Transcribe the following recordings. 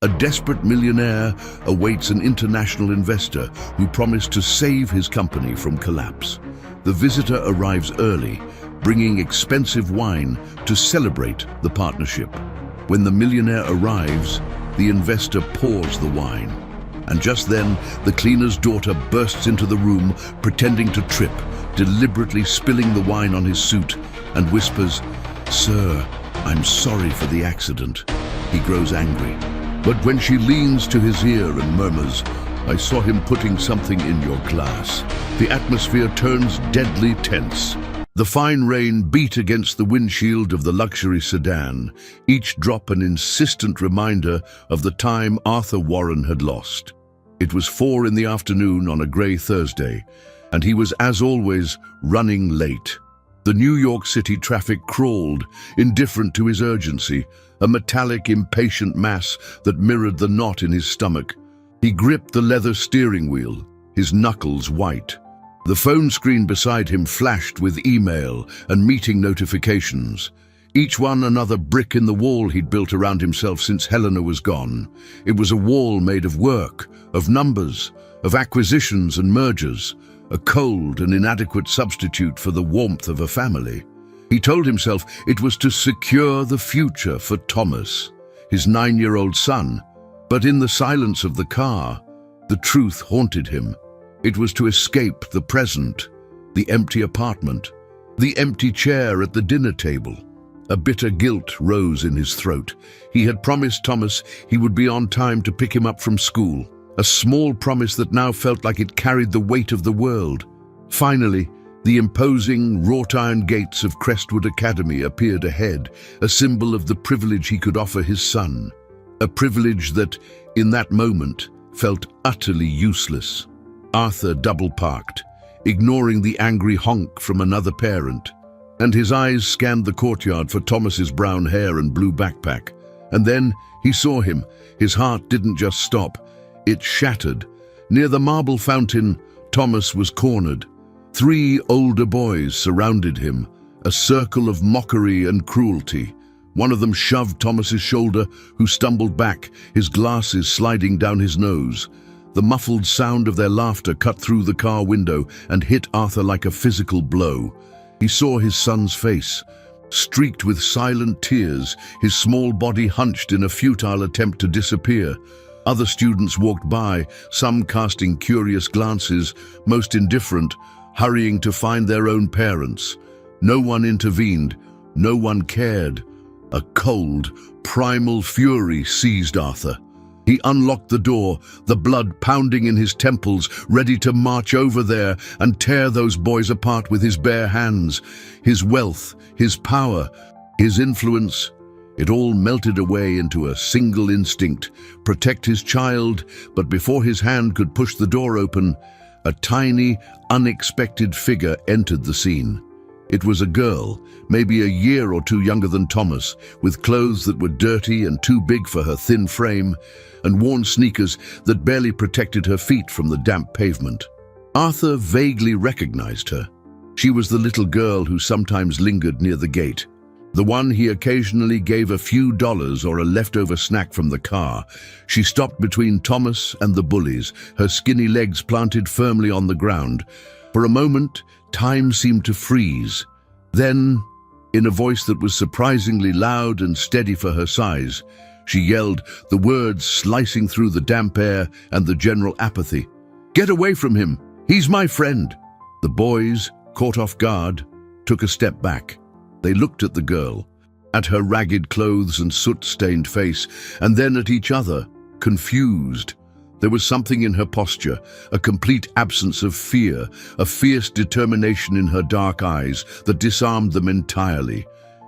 A desperate millionaire awaits an international investor who promised to save his company from collapse. The visitor arrives early, bringing expensive wine to celebrate the partnership. When the millionaire arrives, the investor pours the wine. And just then, the cleaner's daughter bursts into the room, pretending to trip, deliberately spilling the wine on his suit, and whispers, "Sir, I'm sorry for the accident." He grows angry. But when she leans to his ear and murmurs, "I saw him putting something in your glass," the atmosphere turns deadly tense. The fine rain beat against the windshield of the luxury sedan, each drop an insistent reminder of the time Arthur Warren had lost. It was 4 in the afternoon on a grey Thursday, and he was, as always, running late. The New York City traffic crawled, indifferent to his urgency, a metallic, impatient mass that mirrored the knot in his stomach. He gripped the leather steering wheel, his knuckles white. The phone screen beside him flashed with email and meeting notifications, each one another brick in the wall he'd built around himself since Helena was gone. It was a wall made of work, of numbers, of acquisitions and mergers, a cold and inadequate substitute for the warmth of a family. He told himself it was to secure the future for Thomas, his 9-year-old son. But in the silence of the car, the truth haunted him. It was to escape the present, the empty apartment, the empty chair at the dinner table. A bitter guilt rose in his throat. He had promised Thomas he would be on time to pick him up from school, a small promise that now felt like it carried the weight of the world. Finally, the imposing, wrought-iron gates of Crestwood Academy appeared ahead, a symbol of the privilege he could offer his son, a privilege that, in that moment, felt utterly useless. Arthur double-parked, ignoring the angry honk from another parent, and his eyes scanned the courtyard for Thomas's brown hair and blue backpack. And then he saw him. His heart didn't just stop, it shattered. Near the marble fountain, Thomas was cornered. 3 older boys surrounded him, a circle of mockery and cruelty. One of them shoved Thomas's shoulder, who stumbled back, his glasses sliding down his nose. The muffled sound of their laughter cut through the car window and hit Arthur like a physical blow. He saw his son's face, streaked with silent tears, his small body hunched in a futile attempt to disappear. Other students walked by, some casting curious glances, most indifferent, hurrying to find their own parents. No one intervened, no one cared. A cold, primal fury seized Arthur. He unlocked the door, the blood pounding in his temples, ready to march over there and tear those boys apart with his bare hands. His wealth, his power, his influence, it all melted away into a single instinct: protect his child. But before his hand could push the door open, a tiny, unexpected figure entered the scene. It was a girl, maybe a year or 2 younger than Thomas, with clothes that were dirty and too big for her thin frame, and worn sneakers that barely protected her feet from the damp pavement. Arthur vaguely recognized her. She was the little girl who sometimes lingered near the gate, the one he occasionally gave a few dollars or a leftover snack from the car. She stopped between Thomas and the Bullies, her skinny legs planted firmly on the ground. For a moment, time seemed to freeze. Then, in a voice that was surprisingly loud and steady for her size, she yelled, the words slicing through the damp air and the general apathy. "Get away from him! He's my friend!" The boys, caught off guard, took a step back. They looked at the girl, at her ragged clothes and soot-stained face, and then at each other, confused. There was something in her posture, a complete absence of fear, a fierce determination in her dark eyes that disarmed them entirely.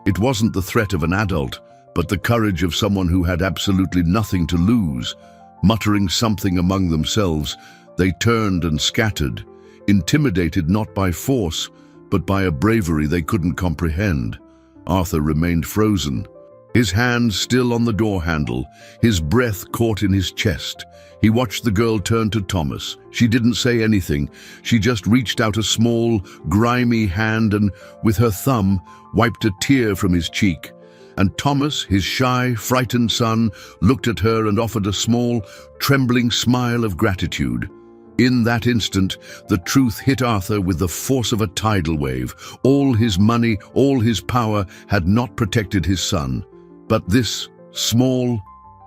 It wasn't the threat of an adult, but the courage of someone who had absolutely nothing to lose. Muttering something among themselves, they turned and scattered, intimidated not by force, but by a bravery they couldn't comprehend. Arthur remained frozen, his hands still on the door handle, his breath caught in his chest. He watched the girl turn to Thomas. She didn't say anything. She just reached out a small, grimy hand and, with her thumb, wiped a tear from his cheek. and Thomas, his shy, frightened son, looked at her and offered a small, trembling smile of gratitude. In that instant, the truth hit Arthur with the force of a tidal wave. All his money, all his power had not protected his son. But this small,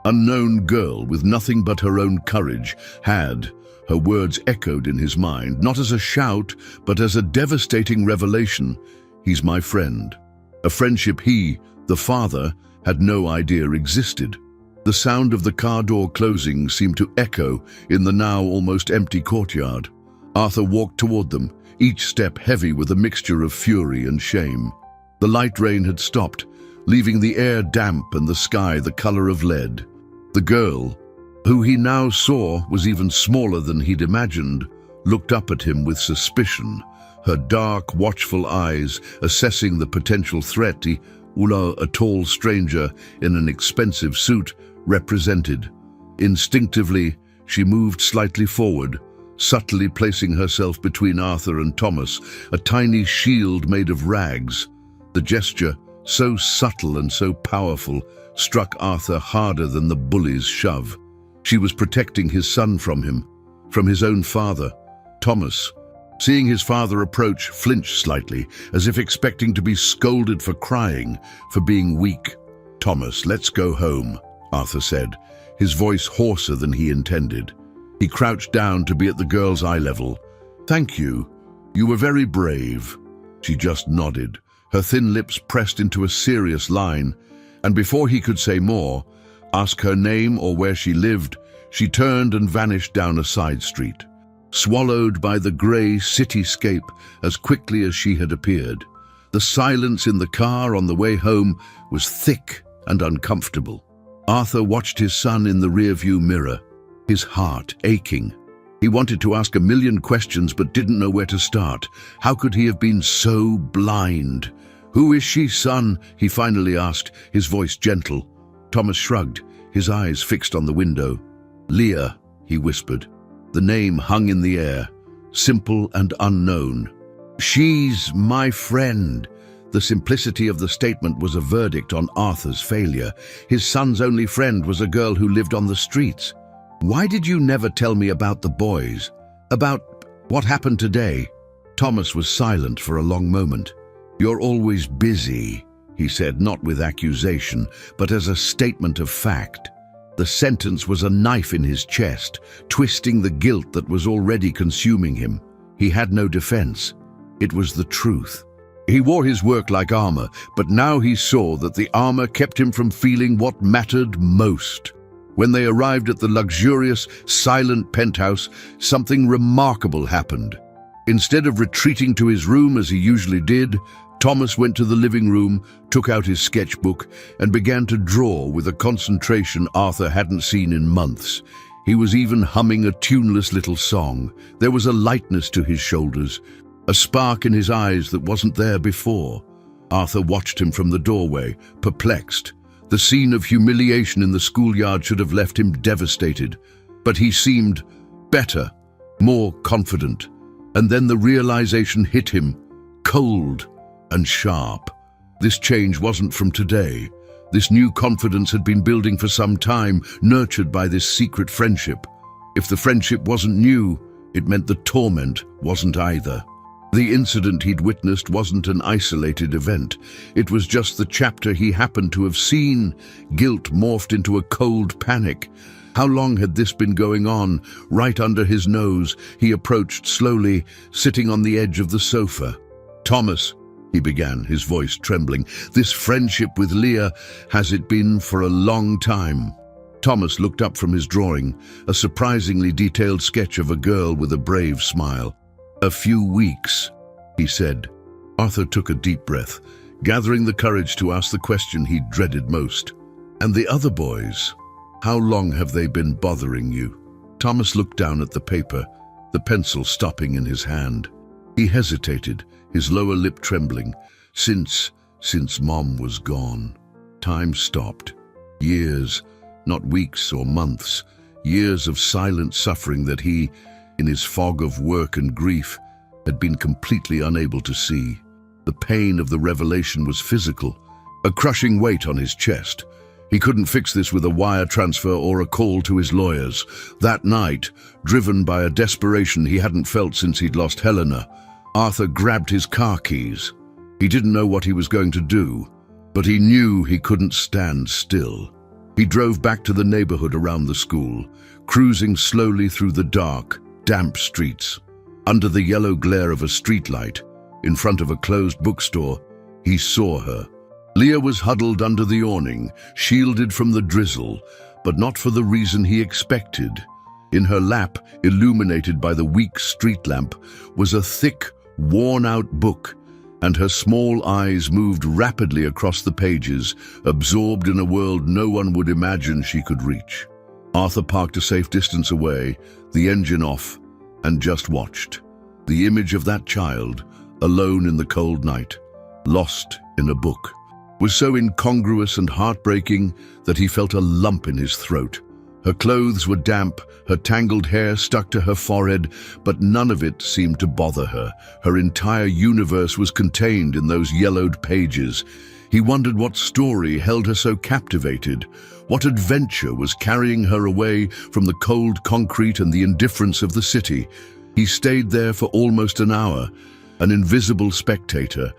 unknown girl with nothing but her own courage had. Her words echoed in his mind, not as a shout, but as a devastating revelation. He's my friend. A friendship he, the father, had no idea existed. The sound of the car door closing seemed to echo in the now almost empty courtyard. Arthur walked toward them, each step heavy with a mixture of fury and shame. The light rain had stopped, leaving the air damp and the sky the color of lead. The girl, who he now saw was even smaller than he'd imagined, looked up at him with suspicion, her dark, watchful eyes assessing the potential threat a tall stranger in an expensive suit represented. Instinctively, she moved slightly forward, subtly placing herself between Arthur and Thomas, a tiny shield made of rags. The gesture, so subtle and so powerful, struck Arthur harder than the bully's shove. She was protecting his son from him, from his own father. Thomas, seeing his father approach, flinched slightly, as if expecting to be scolded for crying, for being weak. "Thomas, let's go home," Arthur said, his voice hoarser than he intended. He crouched down to be at the girl's eye level. "Thank you. You were very brave." She just nodded, her thin lips pressed into a serious line, and before he could say more, ask her name or where she lived, she turned and vanished down a side street, swallowed by the grey cityscape as quickly as she had appeared. The silence in the car on the way home was thick and uncomfortable. Arthur watched his son in the rearview mirror, his heart aching. He wanted to ask a million questions but didn't know where to start. How could he have been so blind? "Who is she, son?" he finally asked, his voice gentle. Thomas shrugged, his eyes fixed on the window. "Leah," he whispered. The name hung in the air, simple and unknown. "She's my friend." The simplicity of the statement was a verdict on Arthur's failure. His son's only friend was a girl who lived on the streets. "Why did you never tell me about the boys? About what happened today?" Thomas was silent for a long moment. "You're always busy," he said, not with accusation, but as a statement of fact. The sentence was a knife in his chest, twisting the guilt that was already consuming him. He had no defense. It was the truth. He wore his work like armor, but now he saw that the armor kept him from feeling what mattered most. When they arrived at the luxurious, silent penthouse, something remarkable happened. Instead of retreating to his room as he usually did, Thomas went to the living room, took out his sketchbook, and began to draw with a concentration Arthur hadn't seen in months. He was even humming a tuneless little song. There was a lightness to his shoulders, a spark in his eyes that wasn't there before. Arthur watched him from the doorway, perplexed. The scene of humiliation in the schoolyard should have left him devastated, but he seemed better, more confident. And then the realization hit him, cold and sharp. This change wasn't from today. This new confidence had been building for some time, nurtured by this secret friendship. If the friendship wasn't new, it meant the torment wasn't either. The incident he'd witnessed wasn't an isolated event. It was just the chapter he happened to have seen. Guilt morphed into a cold panic. How long had this been going on? Right under his nose, he approached slowly, sitting on the edge of the sofa. "Thomas," he began, his voice trembling, "this friendship with Leah, has it been for a long time?" Thomas looked up from his drawing, a surprisingly detailed sketch of a girl with a brave smile. "A few weeks," he said. Arthur took a deep breath, gathering the courage to ask the question he dreaded most. "And the other boys? How long have they been bothering you?" Thomas looked down at the paper, the pencil stopping in his hand. He hesitated, his lower lip trembling. Since Mom was gone. Time stopped. Years, not weeks or months, years of silent suffering that he, in his fog of work and grief, had been completely unable to see. The pain of the revelation was physical. a crushing weight on his chest. He couldn't fix this with a wire transfer or a call to his lawyers. That night, driven by a desperation he hadn't felt since he'd lost Helena, Arthur grabbed his car keys. He didn't know what he was going to do, but he knew he couldn't stand still. He drove back to the neighborhood around the school, cruising slowly through the dark, damp streets. Under the yellow glare of a streetlight, in front of a closed bookstore, he saw her. Leah was huddled under the awning, shielded from the drizzle, but not for the reason he expected. In her lap, illuminated by the weak street lamp, was a thick, worn-out book, and her small eyes moved rapidly across the pages, absorbed in a world no one would imagine she could reach. Arthur parked a safe distance away, the engine off, and just watched. The image of that child, alone in the cold night, lost in a book, was so incongruous and heartbreaking that he felt a lump in his throat. Her clothes were damp, her tangled hair stuck to her forehead, but none of it seemed to bother her. Her entire universe was contained in those yellowed pages. He wondered what story held her so captivated. What adventure was carrying her away from the cold concrete and the indifference of the city? He stayed there for almost an hour, an invisible spectator,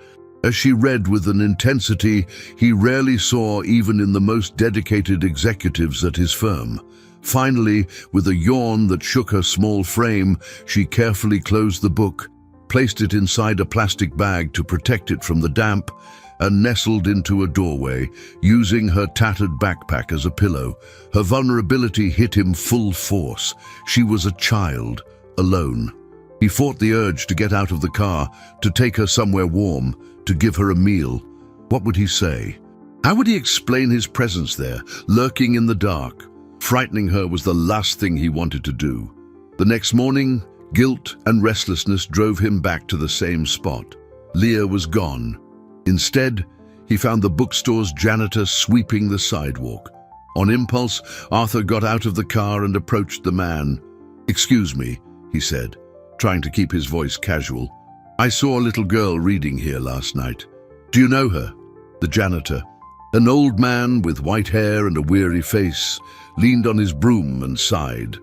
as she read with an intensity he rarely saw even in the most dedicated executives at his firm. Finally, with a yawn that shook her small frame, she carefully closed the book, placed it inside a plastic bag to protect it from the damp, and nestled into a doorway, using her tattered backpack as a pillow. Her vulnerability hit him full force. She was a child, alone. He fought the urge to get out of the car, to take her somewhere warm, to give her a meal. What would he say? How would he explain his presence there, lurking in the dark? Frightening her was the last thing he wanted to do. The next morning, guilt and restlessness drove him back to the same spot. Leah was gone. Instead, he found the bookstore's janitor sweeping the sidewalk. On impulse, Arthur got out of the car and approached the man. "Excuse me," he said, trying to keep his voice casual. "I saw a little girl reading here last night. Do you know her?" The janitor, an old man with white hair and a weary face, leaned on his broom and sighed.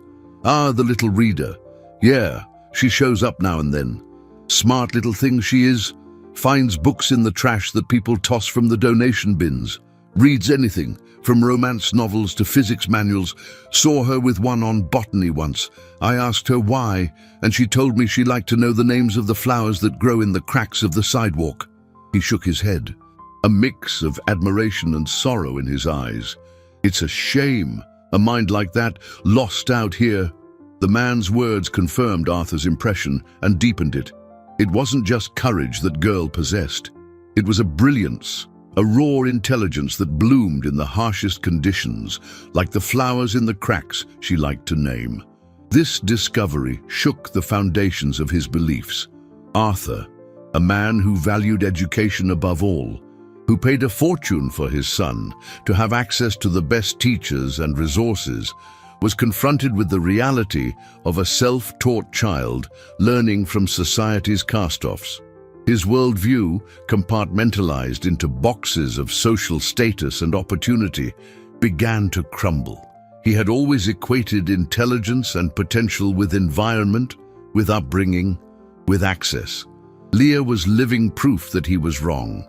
"Ah, the little reader. Yeah, she shows up now and then. Smart little thing she is. Finds books in the trash that people toss from the donation bins. Reads anything, from romance novels to physics manuals. Saw her with one on botany once. I asked her why, and she told me she liked to know the names of the flowers that grow in the cracks of the sidewalk." He shook his head, a mix of admiration and sorrow in his eyes. "It's a shame, a mind like that lost out here." The man's words confirmed Arthur's impression and deepened it. It wasn't just courage that girl possessed. It was a brilliance, a raw intelligence that bloomed in the harshest conditions, like the flowers in the cracks she liked to name. This discovery shook the foundations of his beliefs. Arthur, a man who valued education above all, who paid a fortune for his son to have access to the best teachers and resources, was confronted with the reality of a self-taught child learning from society's cast-offs. His worldview, compartmentalized into boxes of social status and opportunity, began to crumble. He had always equated intelligence and potential with environment, with upbringing, with access. Leah was living proof that he was wrong.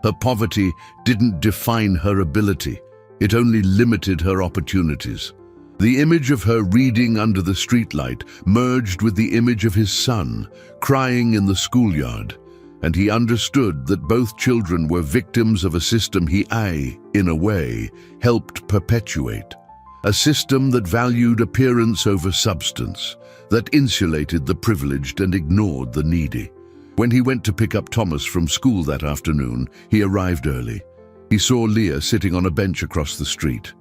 Her poverty didn't define her ability, it only limited her opportunities. The image of her reading under the streetlight merged with the image of his son, crying in the schoolyard, and he understood that both children were victims of a system he, in a way, helped perpetuate. A system that valued appearance over substance, that insulated the privileged and ignored the needy. When he went to pick up Thomas from school that afternoon, he arrived early. He saw Leah sitting on a bench across the street,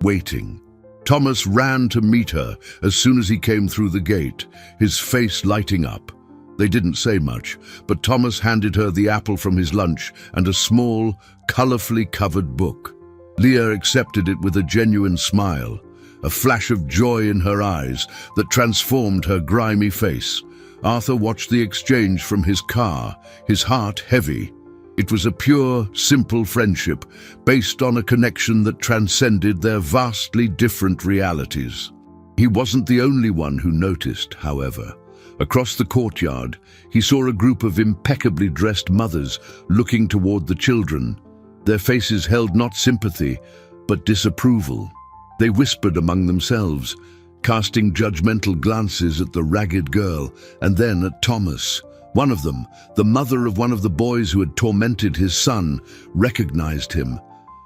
waiting. Thomas ran to meet her as soon as he came through the gate, his face lighting up. They didn't say much, but Thomas handed her the apple from his lunch and a small, colorfully covered book. Leah accepted it with a genuine smile, a flash of joy in her eyes that transformed her grimy face. Arthur watched the exchange from his car, his heart heavy. It was a pure, simple friendship based on a connection that transcended their vastly different realities. He wasn't the only one who noticed, however. Across the courtyard, he saw a group of impeccably dressed mothers looking toward the children. Their faces held not sympathy, but disapproval. They whispered among themselves, casting judgmental glances at the ragged girl and then at Thomas. One of them, the mother of one of the boys who had tormented his son, recognized him.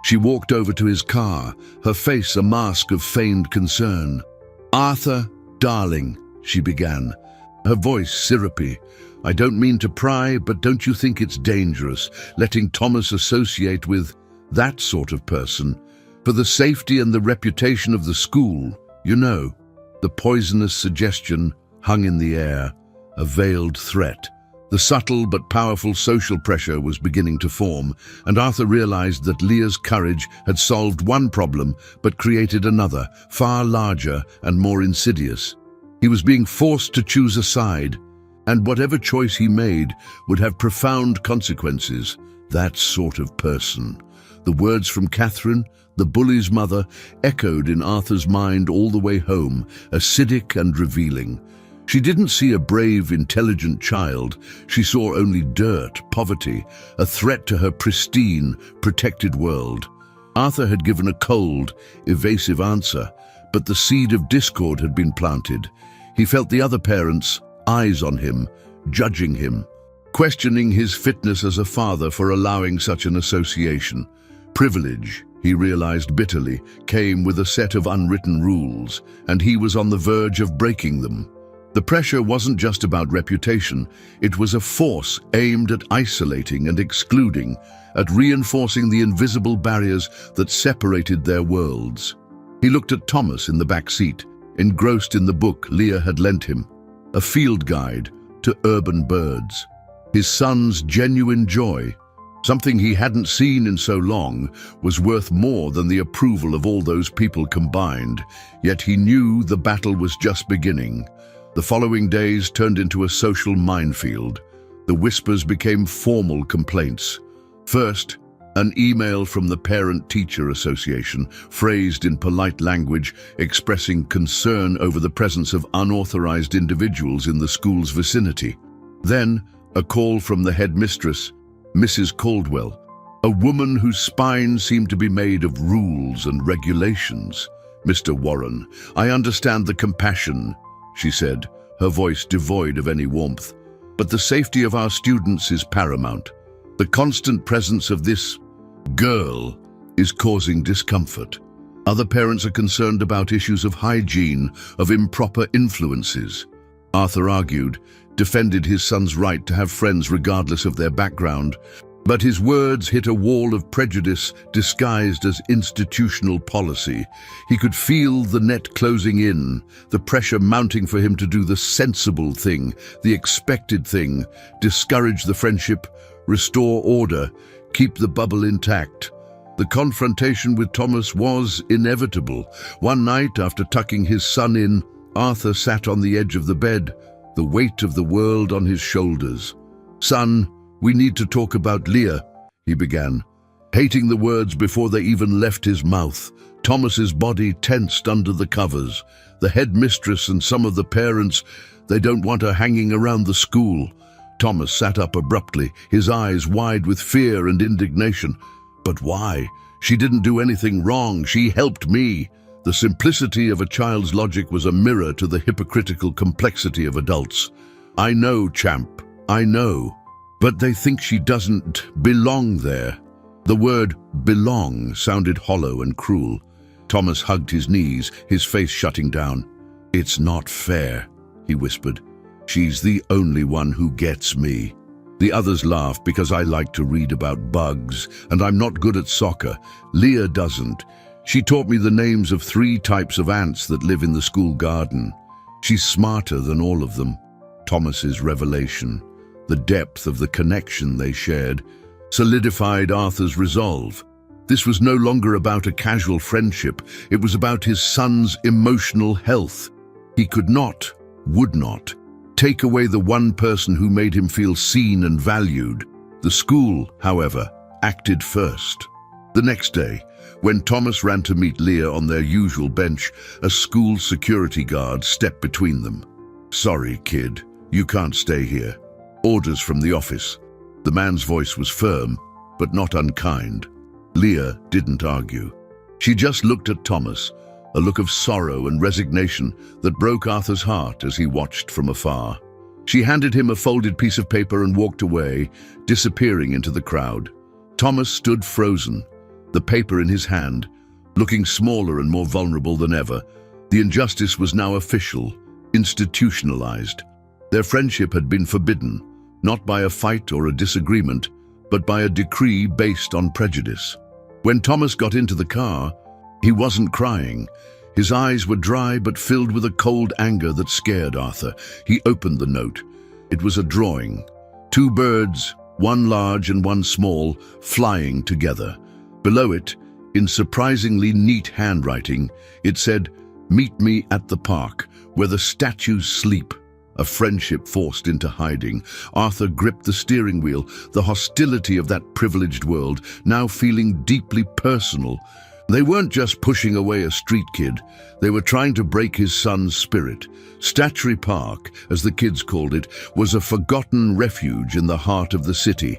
She walked over to his car, her face a mask of feigned concern. "Arthur, darling," she began, her voice syrupy. "I don't mean to pry, but don't you think it's dangerous letting Thomas associate with that sort of person? For the safety and the reputation of the school, you know." The poisonous suggestion hung in the air, a veiled threat. The subtle but powerful social pressure was beginning to form, and Arthur realized that Leah's courage had solved one problem but created another, far larger and more insidious. He was being forced to choose a side, and whatever choice he made would have profound consequences. That sort of person. The words from Catherine, the bully's mother, echoed in Arthur's mind all the way home, acidic and revealing. She didn't see a brave, intelligent child. She saw only dirt, poverty, a threat to her pristine, protected world. Arthur had given a cold, evasive answer, but the seed of discord had been planted. He felt the other parents' eyes on him, judging him, questioning his fitness as a father for allowing such an association. Privilege, he realized bitterly, came with a set of unwritten rules, and he was on the verge of breaking them. The pressure wasn't just about reputation. It was a force aimed at isolating and excluding, at reinforcing the invisible barriers that separated their worlds. He looked at Thomas in the back seat, engrossed in the book Leah had lent him, a field guide to urban birds. His son's genuine joy, something he hadn't seen in so long, was worth more than the approval of all those people combined. Yet he knew the battle was just beginning. The following days turned into a social minefield. The whispers became formal complaints. First, an email from the Parent-Teacher Association, phrased in polite language, expressing concern over the presence of unauthorized individuals in the school's vicinity. Then, a call from the headmistress, Mrs. Caldwell, a woman whose spine seemed to be made of rules and regulations. "Mr. Warren, I understand the compassion," she said, her voice devoid of any warmth. "But the safety of our students is paramount. The constant presence of this girl is causing discomfort. Other parents are concerned about issues of hygiene, of improper influences." Arthur argued, defended his son's right to have friends regardless of their background, but his words hit a wall of prejudice disguised as institutional policy. He could feel the net closing in, the pressure mounting for him to do the sensible thing, the expected thing, discourage the friendship, restore order, keep the bubble intact. The confrontation with Thomas was inevitable. One night, after tucking his son in, Arthur sat on the edge of the bed, the weight of the world on his shoulders. "Son, we need to talk about Leah," he began, hating the words before they even left his mouth. Thomas's body tensed under the covers. The headmistress and some of the parents, they don't want her hanging around the school. Thomas sat up abruptly, his eyes wide with fear and indignation. "But why? She didn't do anything wrong. She helped me." The simplicity of a child's logic was a mirror to the hypocritical complexity of adults. "I know, champ, I know. But they think she doesn't belong there." The word belong sounded hollow and cruel. Thomas hugged his knees, his face shutting down. "It's not fair," he whispered. "She's the only one who gets me. The others laugh because I like to read about bugs, and I'm not good at soccer. Leah doesn't. She taught me the names of 3 types of ants that live in the school garden. She's smarter than all of them." Thomas's revelation, the depth of the connection they shared, solidified Arthur's resolve. This was no longer about a casual friendship. It was about his son's emotional health. He could not, would not, take away the one person who made him feel seen and valued. The school, however, acted first. The next day, when Thomas ran to meet Leah on their usual bench, a school security guard stepped between them. "Sorry, kid, you can't stay here. Orders from the office." The man's voice was firm, but not unkind. Leah didn't argue. She just looked at Thomas, a look of sorrow and resignation that broke Arthur's heart as he watched from afar. She handed him a folded piece of paper and walked away, disappearing into the crowd. Thomas stood frozen, the paper in his hand, looking smaller and more vulnerable than ever. The injustice was now official, institutionalized. Their friendship had been forbidden, not by a fight or a disagreement, but by a decree based on prejudice. When Thomas got into the car, he wasn't crying. His eyes were dry but filled with a cold anger that scared Arthur. He opened the note. It was a drawing. Two birds, one large and one small, flying together. Below it, in surprisingly neat handwriting, it said, "Meet me at the park, where the statues sleep." A friendship forced into hiding. Arthur gripped the steering wheel, the hostility of that privileged world, now feeling deeply personal. They weren't just pushing away a street kid, they were trying to break his son's spirit. Statuary Park, as the kids called it, was a forgotten refuge in the heart of the city,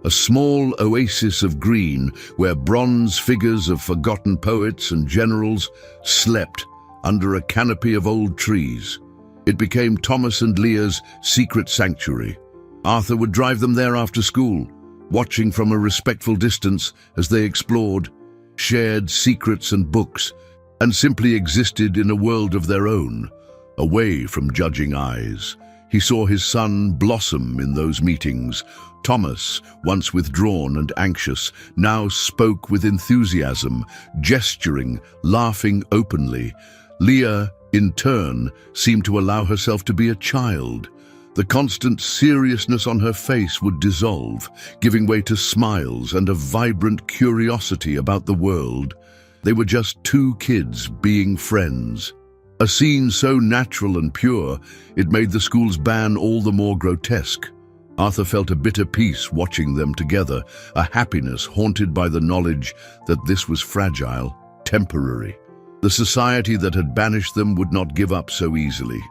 a small oasis of green where bronze figures of forgotten poets and generals slept under a canopy of old trees. It became Thomas and Leah's secret sanctuary. Arthur would drive them there after school, watching from a respectful distance as they explored, shared secrets and books, and simply existed in a world of their own, away from judging eyes. He saw his son blossom in those meetings. Thomas, once withdrawn and anxious, now spoke with enthusiasm, gesturing, laughing openly. Leah, in turn, seemed to allow herself to be a child. The constant seriousness on her face would dissolve, giving way to smiles and a vibrant curiosity about the world. They were just two kids being friends. A scene so natural and pure, it made the school's ban all the more grotesque. Arthur felt a bitter peace watching them together, a happiness haunted by the knowledge that this was fragile, temporary. The society that had banished them would not give up so easily.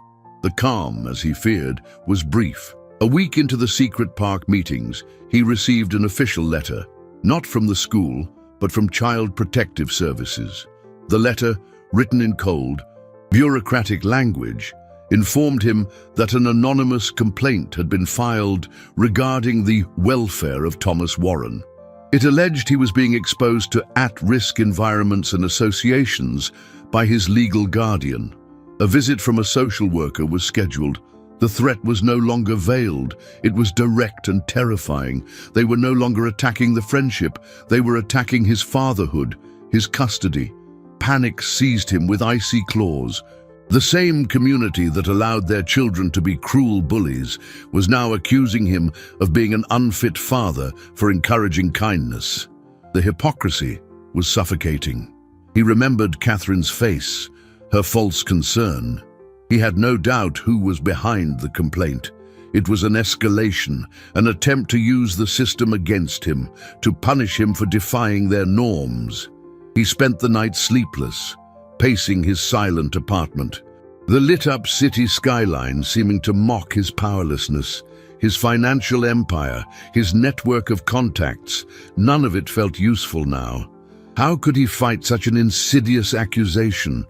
The calm, as he feared, was brief. A week into the secret park meetings, he received an official letter, not from the school, but from Child Protective Services. The letter, written in cold, bureaucratic language, informed him that an anonymous complaint had been filed regarding the welfare of Thomas Warren. It alleged he was being exposed to at-risk environments and associations by his legal guardian. A visit from a social worker was scheduled. The threat was no longer veiled. It was direct and terrifying. They were no longer attacking the friendship. They were attacking his fatherhood, his custody. Panic seized him with icy claws. The same community that allowed their children to be cruel bullies was now accusing him of being an unfit father for encouraging kindness. The hypocrisy was suffocating. He remembered Catherine's face, her false concern. He had no doubt who was behind the complaint. It was an escalation, an attempt to use the system against him, to punish him for defying their norms. He spent the night sleepless, pacing his silent apartment. The lit-up city skyline seeming to mock his powerlessness, his financial empire, his network of contacts. None of it felt useful now. How could he fight such an insidious accusation?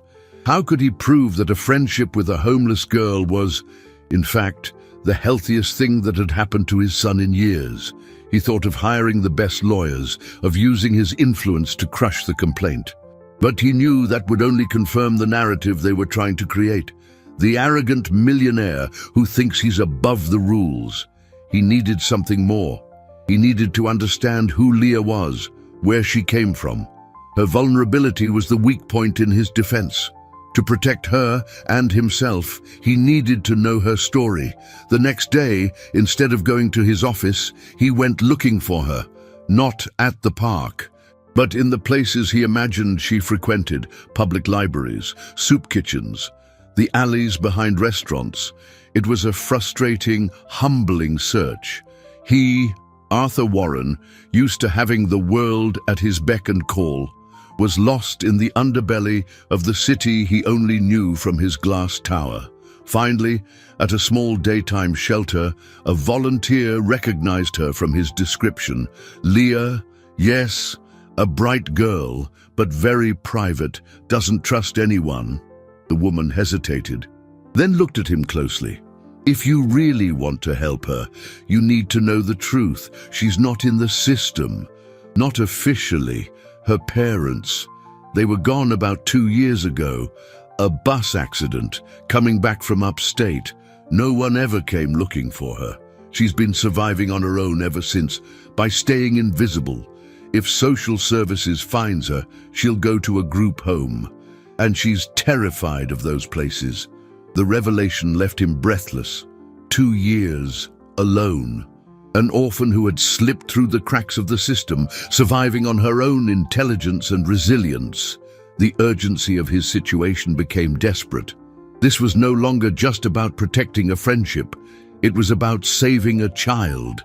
How could he prove that a friendship with a homeless girl was, in fact, the healthiest thing that had happened to his son in years? He thought of hiring the best lawyers, of using his influence to crush the complaint. But he knew that would only confirm the narrative they were trying to create. The arrogant millionaire who thinks he's above the rules. He needed something more. He needed to understand who Leah was, where she came from. Her vulnerability was the weak point in his defense. To protect her and himself, he needed to know her story. The next day, instead of going to his office, he went looking for her, not at the park, but in the places he imagined she frequented, public libraries, soup kitchens, the alleys behind restaurants. It was a frustrating, humbling search. He, Arthur Warren, used to having the world at his beck and call, was lost in the underbelly of the city he only knew from his glass tower. Finally, at a small daytime shelter, a volunteer recognized her from his description. Leah, yes, a bright girl, but very private, doesn't trust anyone. The woman hesitated, then looked at him closely. If you really want to help her, you need to know the truth. She's not in the system. Not officially. Her parents, they were gone about 2 years ago. A bus accident, coming back from upstate. No one ever came looking for her. She's been surviving on her own ever since, by staying invisible. If social services finds her, she'll go to a group home. And she's terrified of those places. The revelation left him breathless. 2 years, alone. An orphan who had slipped through the cracks of the system, surviving on her own intelligence and resilience. The urgency of his situation became desperate. This was no longer just about protecting a friendship. It was about saving a child.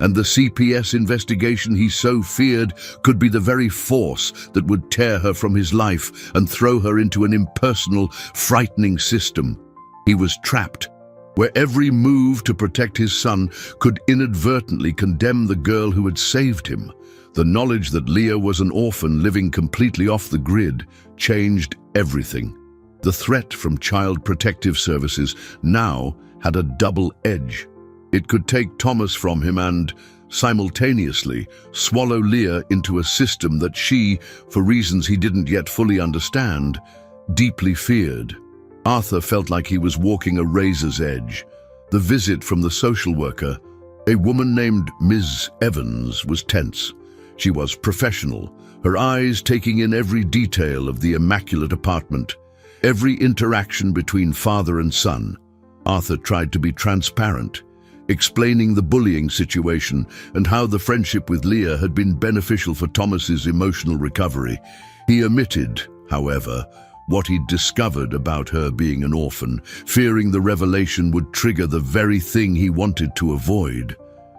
And the CPS investigation he so feared could be the very force that would tear her from his life and throw her into an impersonal, frightening system. He was trapped, where every move to protect his son could inadvertently condemn the girl who had saved him. The knowledge that Leah was an orphan living completely off the grid changed everything. The threat from Child Protective Services now had a double edge. It could take Thomas from him and, simultaneously, swallow Leah into a system that she, for reasons he didn't yet fully understand, deeply feared. Arthur felt like he was walking a razor's edge. The visit from the social worker, a woman named Ms. Evans, was tense. She was professional, her eyes taking in every detail of the immaculate apartment, every interaction between father and son. Arthur tried to be transparent, explaining the bullying situation and how the friendship with Leah had been beneficial for Thomas's emotional recovery. He omitted, however, what he'd discovered about her being an orphan, fearing the revelation would trigger the very thing he wanted to avoid.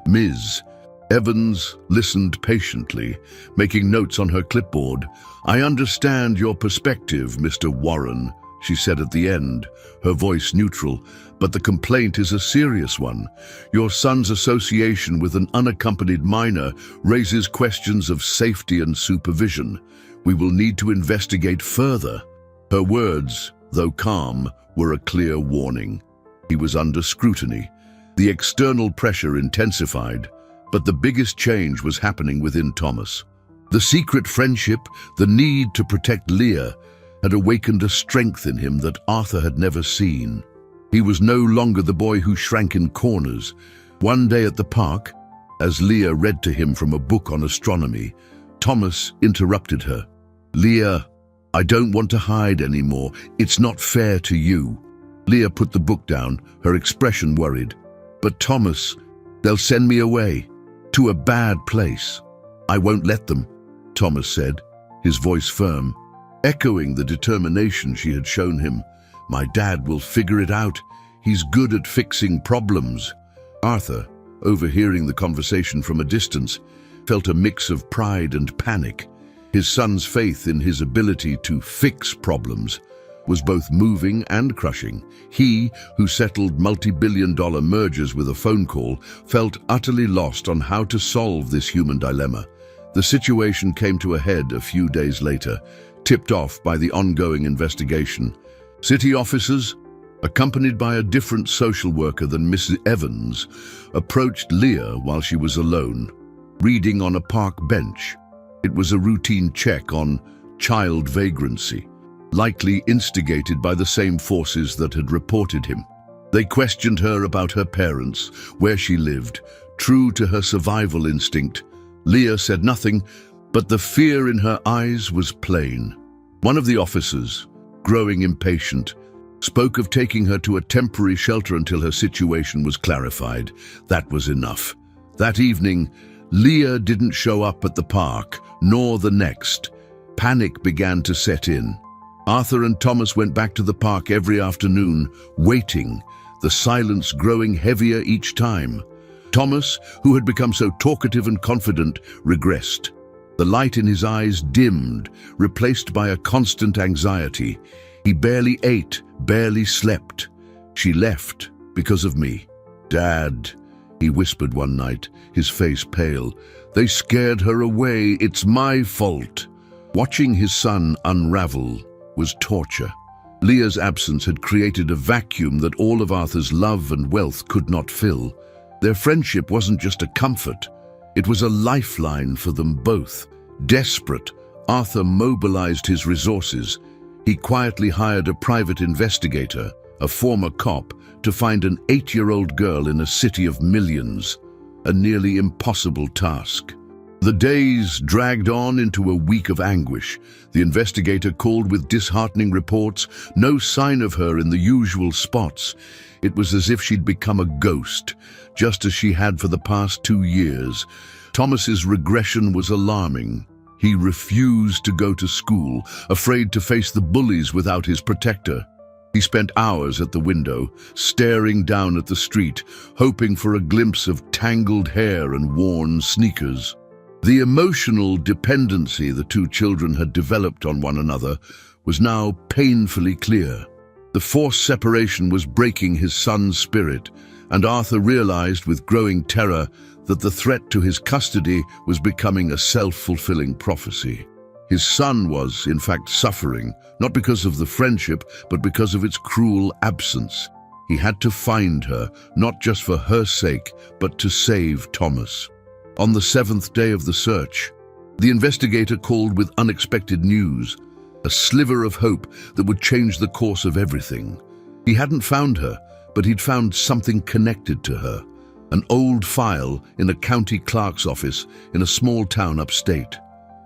Ms. Evans listened patiently, making notes on her clipboard. "I understand your perspective, Mr. Warren," she said at the end, her voice neutral, "but the complaint is a serious one. Your son's association with an unaccompanied minor raises questions of safety and supervision. We will need to investigate further." Her words, though calm, were a clear warning. He was under scrutiny. The external pressure intensified, but the biggest change was happening within Thomas. The secret friendship, the need to protect Leah, had awakened a strength in him that Arthur had never seen. He was no longer the boy who shrank in corners. One day at the park, as Leah read to him from a book on astronomy, Thomas interrupted her. "Leah, I don't want to hide anymore. It's not fair to you." Leah put the book down, her expression worried. "But Thomas, they'll send me away, to a bad place." "I won't let them," Thomas said, his voice firm, echoing the determination she had shown him. "My dad will figure it out. He's good at fixing problems." Arthur, overhearing the conversation from a distance, felt a mix of pride and panic. His son's faith in his ability to fix problems was both moving and crushing. He, who settled multi-billion-dollar mergers with a phone call, felt utterly lost on how to solve this human dilemma. The situation came to a head a few days later, tipped off by the ongoing investigation. City officers, accompanied by a different social worker than Mrs. Evans, approached Leah while she was alone, reading on a park bench. It was a routine check on child vagrancy, likely instigated by the same forces that had reported him. They questioned her about her parents, where she lived, true to her survival instinct. Leah said nothing, but the fear in her eyes was plain. One of the officers, growing impatient, spoke of taking her to a temporary shelter until her situation was clarified. That was enough. That evening, Leah didn't show up at the park, nor the next. Panic began to set in. Arthur and Thomas went back to the park every afternoon, waiting, the silence growing heavier each time. Thomas, who had become so talkative and confident, regressed. The light in his eyes dimmed, replaced by a constant anxiety. He barely ate, barely slept. She left because of me. "Dad," he whispered one night, his face pale. "They scared her away. It's my fault." Watching his son unravel was torture. Leah's absence had created a vacuum that all of Arthur's love and wealth could not fill. Their friendship wasn't just a comfort, it was a lifeline for them both. Desperate, Arthur mobilized his resources. He quietly hired a private investigator, a former cop, to find an 8-year-old girl in a city of millions, a nearly impossible task. The days dragged on into a week of anguish. The investigator called with disheartening reports, no sign of her in the usual spots. It was as if she'd become a ghost, just as she had for the past 2 years. Thomas's regression was alarming. He refused to go to school, afraid to face the bullies without his protector. He spent hours at the window, staring down at the street, hoping for a glimpse of tangled hair and worn sneakers. The emotional dependency the two children had developed on one another was now painfully clear. The forced separation was breaking his son's spirit, and Arthur realized with growing terror that the threat to his custody was becoming a self-fulfilling prophecy. His son was, in fact, suffering, not because of the friendship, but because of its cruel absence. He had to find her, not just for her sake, but to save Thomas. On the 7th day of the search, the investigator called with unexpected news, a sliver of hope that would change the course of everything. He hadn't found her, but he'd found something connected to her, an old file in a county clerk's office in a small town upstate.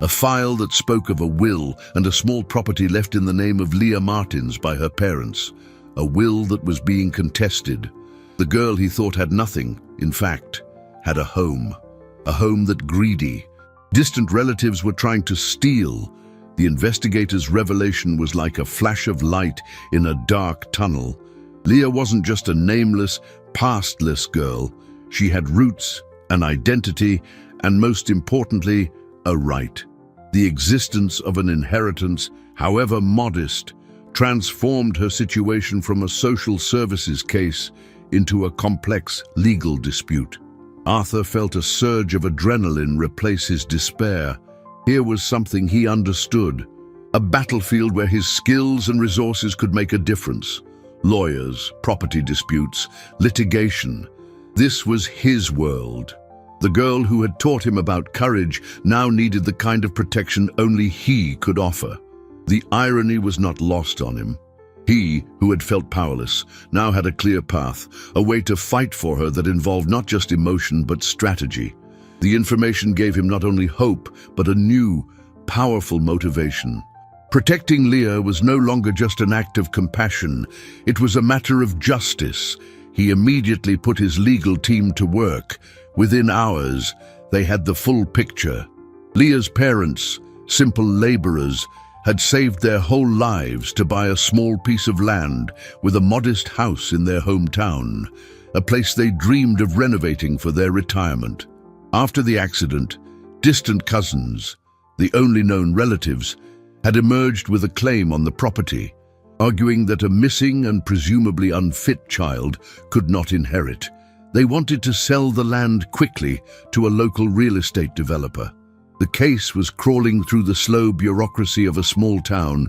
A file that spoke of a will and a small property left in the name of Leah Martins by her parents, a will that was being contested. The girl he thought had nothing, in fact, had a home that greedy, distant relatives were trying to steal. The investigator's revelation was like a flash of light in a dark tunnel. Leah wasn't just a nameless, pastless girl. She had roots, an identity, and most importantly, a right. The existence of an inheritance, however modest, transformed her situation from a social services case into a complex legal dispute. Arthur felt a surge of adrenaline replace his despair. Here was something he understood, a battlefield where his skills and resources could make a difference. Lawyers, property disputes, litigation. This was his world. The girl who had taught him about courage now needed the kind of protection only he could offer. The irony was not lost on him. He, who had felt powerless, now had a clear path, a way to fight for her that involved not just emotion but strategy. The information gave him not only hope, but a new, powerful motivation. Protecting Leah was no longer just an act of compassion, it was a matter of justice. He immediately put his legal team to work. Within hours, they had the full picture. Leah's parents, simple laborers, had saved their whole lives to buy a small piece of land with a modest house in their hometown, a place they dreamed of renovating for their retirement. After the accident, distant cousins, the only known relatives, had emerged with a claim on the property, arguing that a missing and presumably unfit child could not inherit. They wanted to sell the land quickly to a local real estate developer. The case was crawling through the slow bureaucracy of a small town,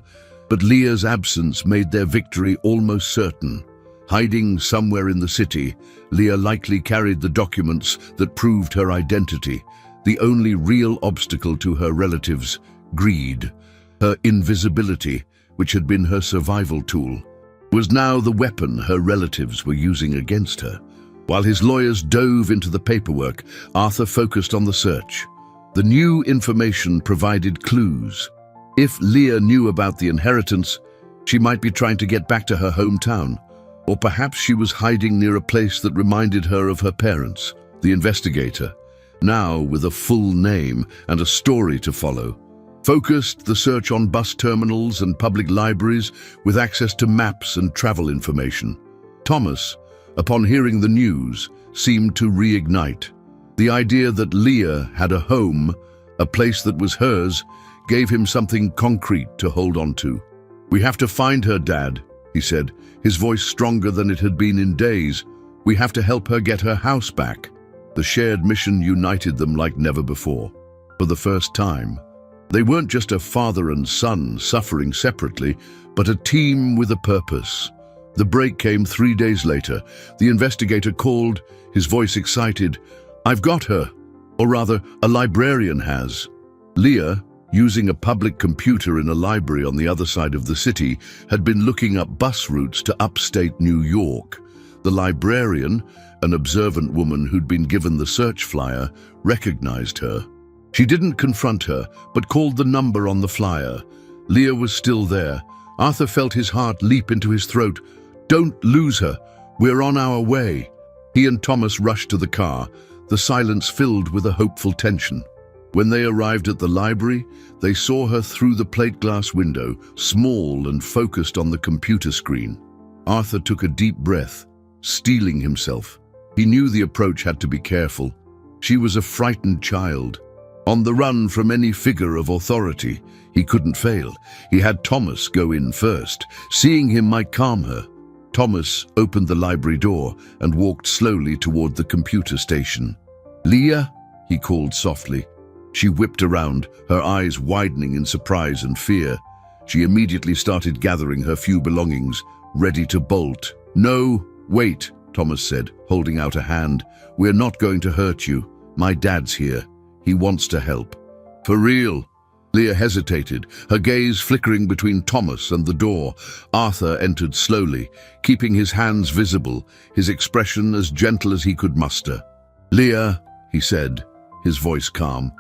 but Leah's absence made their victory almost certain. Hiding somewhere in the city, Leah likely carried the documents that proved her identity. The only real obstacle to her relatives, greed, her invisibility, which had been her survival tool, was now the weapon her relatives were using against her. While his lawyers dove into the paperwork, Arthur focused on the search. The new information provided clues. If Leah knew about the inheritance, she might be trying to get back to her hometown, or perhaps she was hiding near a place that reminded her of her parents. The investigator, now with a full name and a story to follow, focused the search on bus terminals and public libraries with access to maps and travel information. Thomas, upon hearing the news, seemed to reignite. The idea that Leah had a home, a place that was hers, gave him something concrete to hold on to. "We have to find her, Dad," he said, his voice stronger than it had been in days. "We have to help her get her house back." The shared mission united them like never before. For the first time, they weren't just a father and son suffering separately, but a team with a purpose. The break came 3 days later. The investigator called, his voice excited. "I've got her. Or rather, a librarian has." Leah, using a public computer in a library on the other side of the city, had been looking up bus routes to upstate New York. The librarian, an observant woman who'd been given the search flyer, recognized her. She didn't confront her, but called the number on the flyer. Leah was still there. Arthur felt his heart leap into his throat. "Don't lose her. We're on our way." He and Thomas rushed to the car, the silence filled with a hopeful tension. When they arrived at the library, they saw her through the plate glass window, small and focused on the computer screen. Arthur took a deep breath, steeling himself. He knew the approach had to be careful. She was a frightened child, on the run from any figure of authority. He couldn't fail. He had Thomas go in first. Seeing him might calm her. Thomas opened the library door and walked slowly toward the computer station. "Leah?" he called softly. She whipped around, her eyes widening in surprise and fear. She immediately started gathering her few belongings, ready to bolt. "No, wait," Thomas said, holding out a hand. "We're not going to hurt you. My dad's here. He wants to help." "For real?" Leah hesitated, her gaze flickering between Thomas and the door. Arthur entered slowly, keeping his hands visible, his expression as gentle as he could muster. "Leah," he said, his voice calm,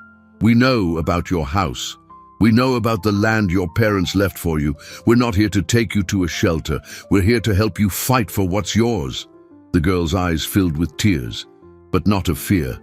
"we know about your house. We know about the land your parents left for you. We're not here to take you to a shelter. We're here to help you fight for what's yours." The girl's eyes filled with tears, but not of fear.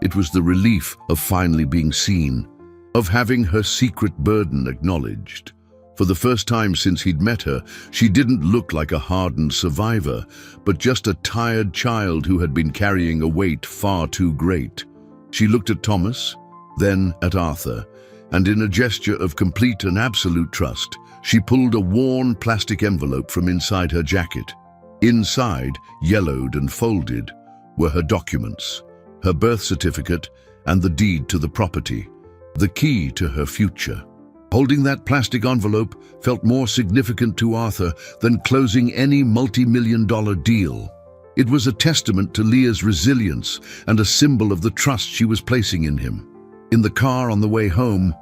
It was the relief of finally being seen, of having her secret burden acknowledged. For the first time since he'd met her, she didn't look like a hardened survivor, but just a tired child who had been carrying a weight far too great. She looked at Thomas, then at Arthur, and in a gesture of complete and absolute trust, she pulled a worn plastic envelope from inside her jacket. Inside, yellowed and folded, were her documents, her birth certificate and the deed to the property, the key to her future. Holding that plastic envelope felt more significant to Arthur than closing any multi-million-dollar deal. It was a testament to Leah's resilience and a symbol of the trust she was placing in him. In the car on the way home,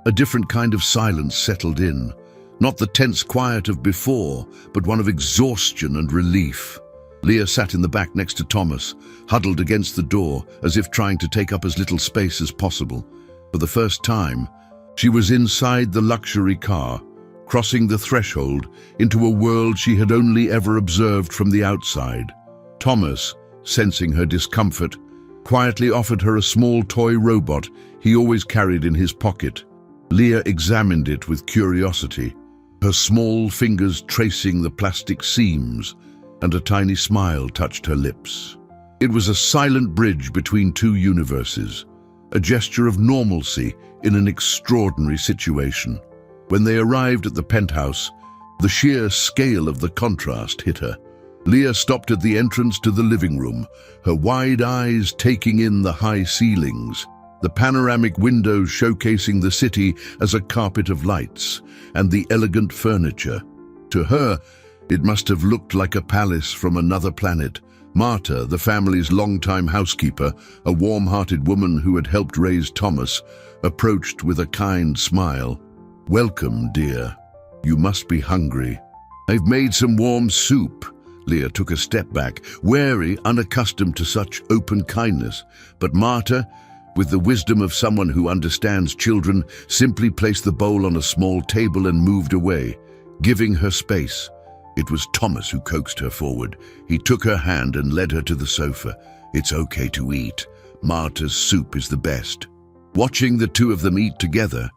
a different kind of silence settled in. Not the tense quiet of before, but one of exhaustion and relief. Leah sat in the back next to Thomas, huddled against the door, as if trying to take up as little space as possible. For the first time, she was inside the luxury car, crossing the threshold into a world she had only ever observed from the outside. Thomas, sensing her discomfort, quietly offered her a small toy robot he always carried in his pocket. Leah examined it with curiosity, her small fingers tracing the plastic seams, and a tiny smile touched her lips. It was a silent bridge between two universes, a gesture of normalcy in an extraordinary situation. When they arrived at the penthouse, the sheer scale of the contrast hit her. Leah stopped at the entrance to the living room, her wide eyes taking in the high ceilings, the panoramic windows showcasing the city as a carpet of lights, and the elegant furniture. To her, it must have looked like a palace from another planet. Marta, the family's longtime housekeeper, a warm-hearted woman who had helped raise Thomas, approached with a kind smile. "Welcome, dear. You must be hungry. I've made some warm soup." Leah took a step back, wary, unaccustomed to such open kindness. But Marta, with the wisdom of someone who understands children, simply placed the bowl on a small table and moved away, giving her space. It was Thomas who coaxed her forward. He took her hand and led her to the sofa. "It's okay to eat. Marta's soup is the best." Watching the two of them eat together,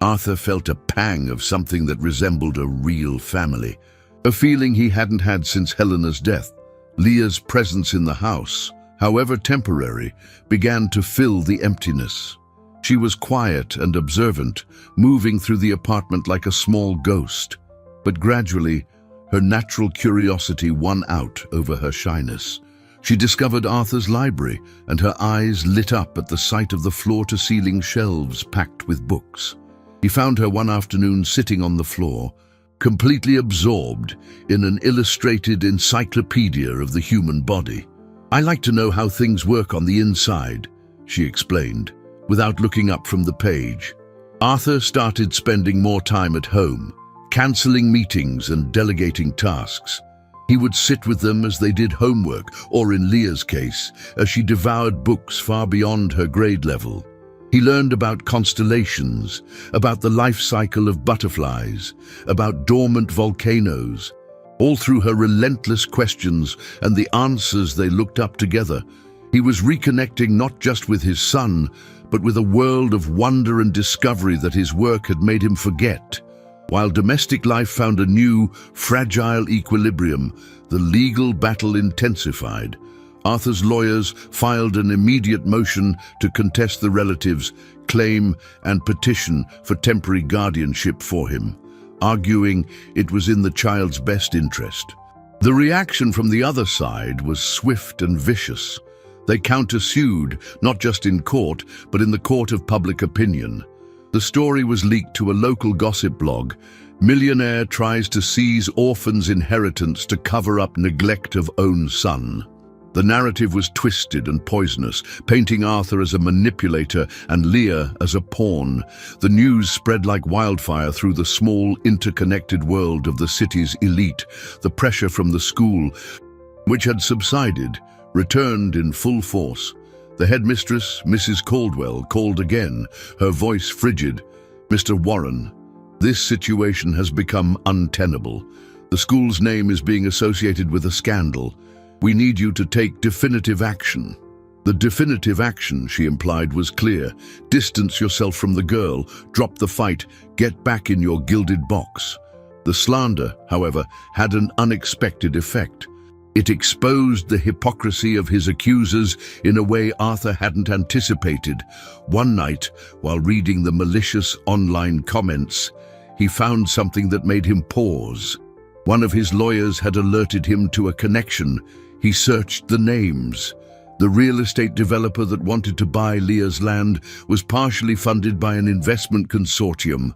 Arthur felt a pang of something that resembled a real family, a feeling he hadn't had since Helena's death. Leah's presence in the house, however temporary, began to fill the emptiness. She was quiet and observant, moving through the apartment like a small ghost. But gradually, her natural curiosity won out over her shyness. She discovered Arthur's library, and her eyes lit up at the sight of the floor-to-ceiling shelves packed with books. He found her one afternoon sitting on the floor, completely absorbed in an illustrated encyclopedia of the human body. "I like to know how things work on the inside," she explained, without looking up from the page. Arthur started spending more time at home, cancelling meetings and delegating tasks. He would sit with them as they did homework, or in Leah's case, as she devoured books far beyond her grade level. He learned about constellations, about the life cycle of butterflies, about dormant volcanoes. All through her relentless questions and the answers they looked up together, he was reconnecting not just with his son, but with a world of wonder and discovery that his work had made him forget. While domestic life found a new, fragile equilibrium, the legal battle intensified. Arthur's lawyers filed an immediate motion to contest the relatives' claim and petition for temporary guardianship for him, arguing it was in the child's best interest. The reaction from the other side was swift and vicious. They countersued, not just in court, but in the court of public opinion. The story was leaked to a local gossip blog. Millionaire tries to seize orphans' inheritance to cover up neglect of own son. The narrative was twisted and poisonous, painting Arthur as a manipulator and Leah as a pawn. The news spread like wildfire through the small, interconnected world of the city's elite. The pressure from the school, which had subsided, returned in full force. The headmistress, Mrs. Caldwell, called again, her voice frigid. "Mr. Warren, this situation has become untenable. The school's name is being associated with a scandal. We need you to take definitive action." The definitive action, she implied, was clear. Distance yourself from the girl, drop the fight, get back in your gilded box. The slander, however, had an unexpected effect. It exposed the hypocrisy of his accusers in a way Arthur hadn't anticipated. One night, while reading the malicious online comments, he found something that made him pause. One of his lawyers had alerted him to a connection. He searched the names. The real estate developer that wanted to buy Leah's land was partially funded by an investment consortium,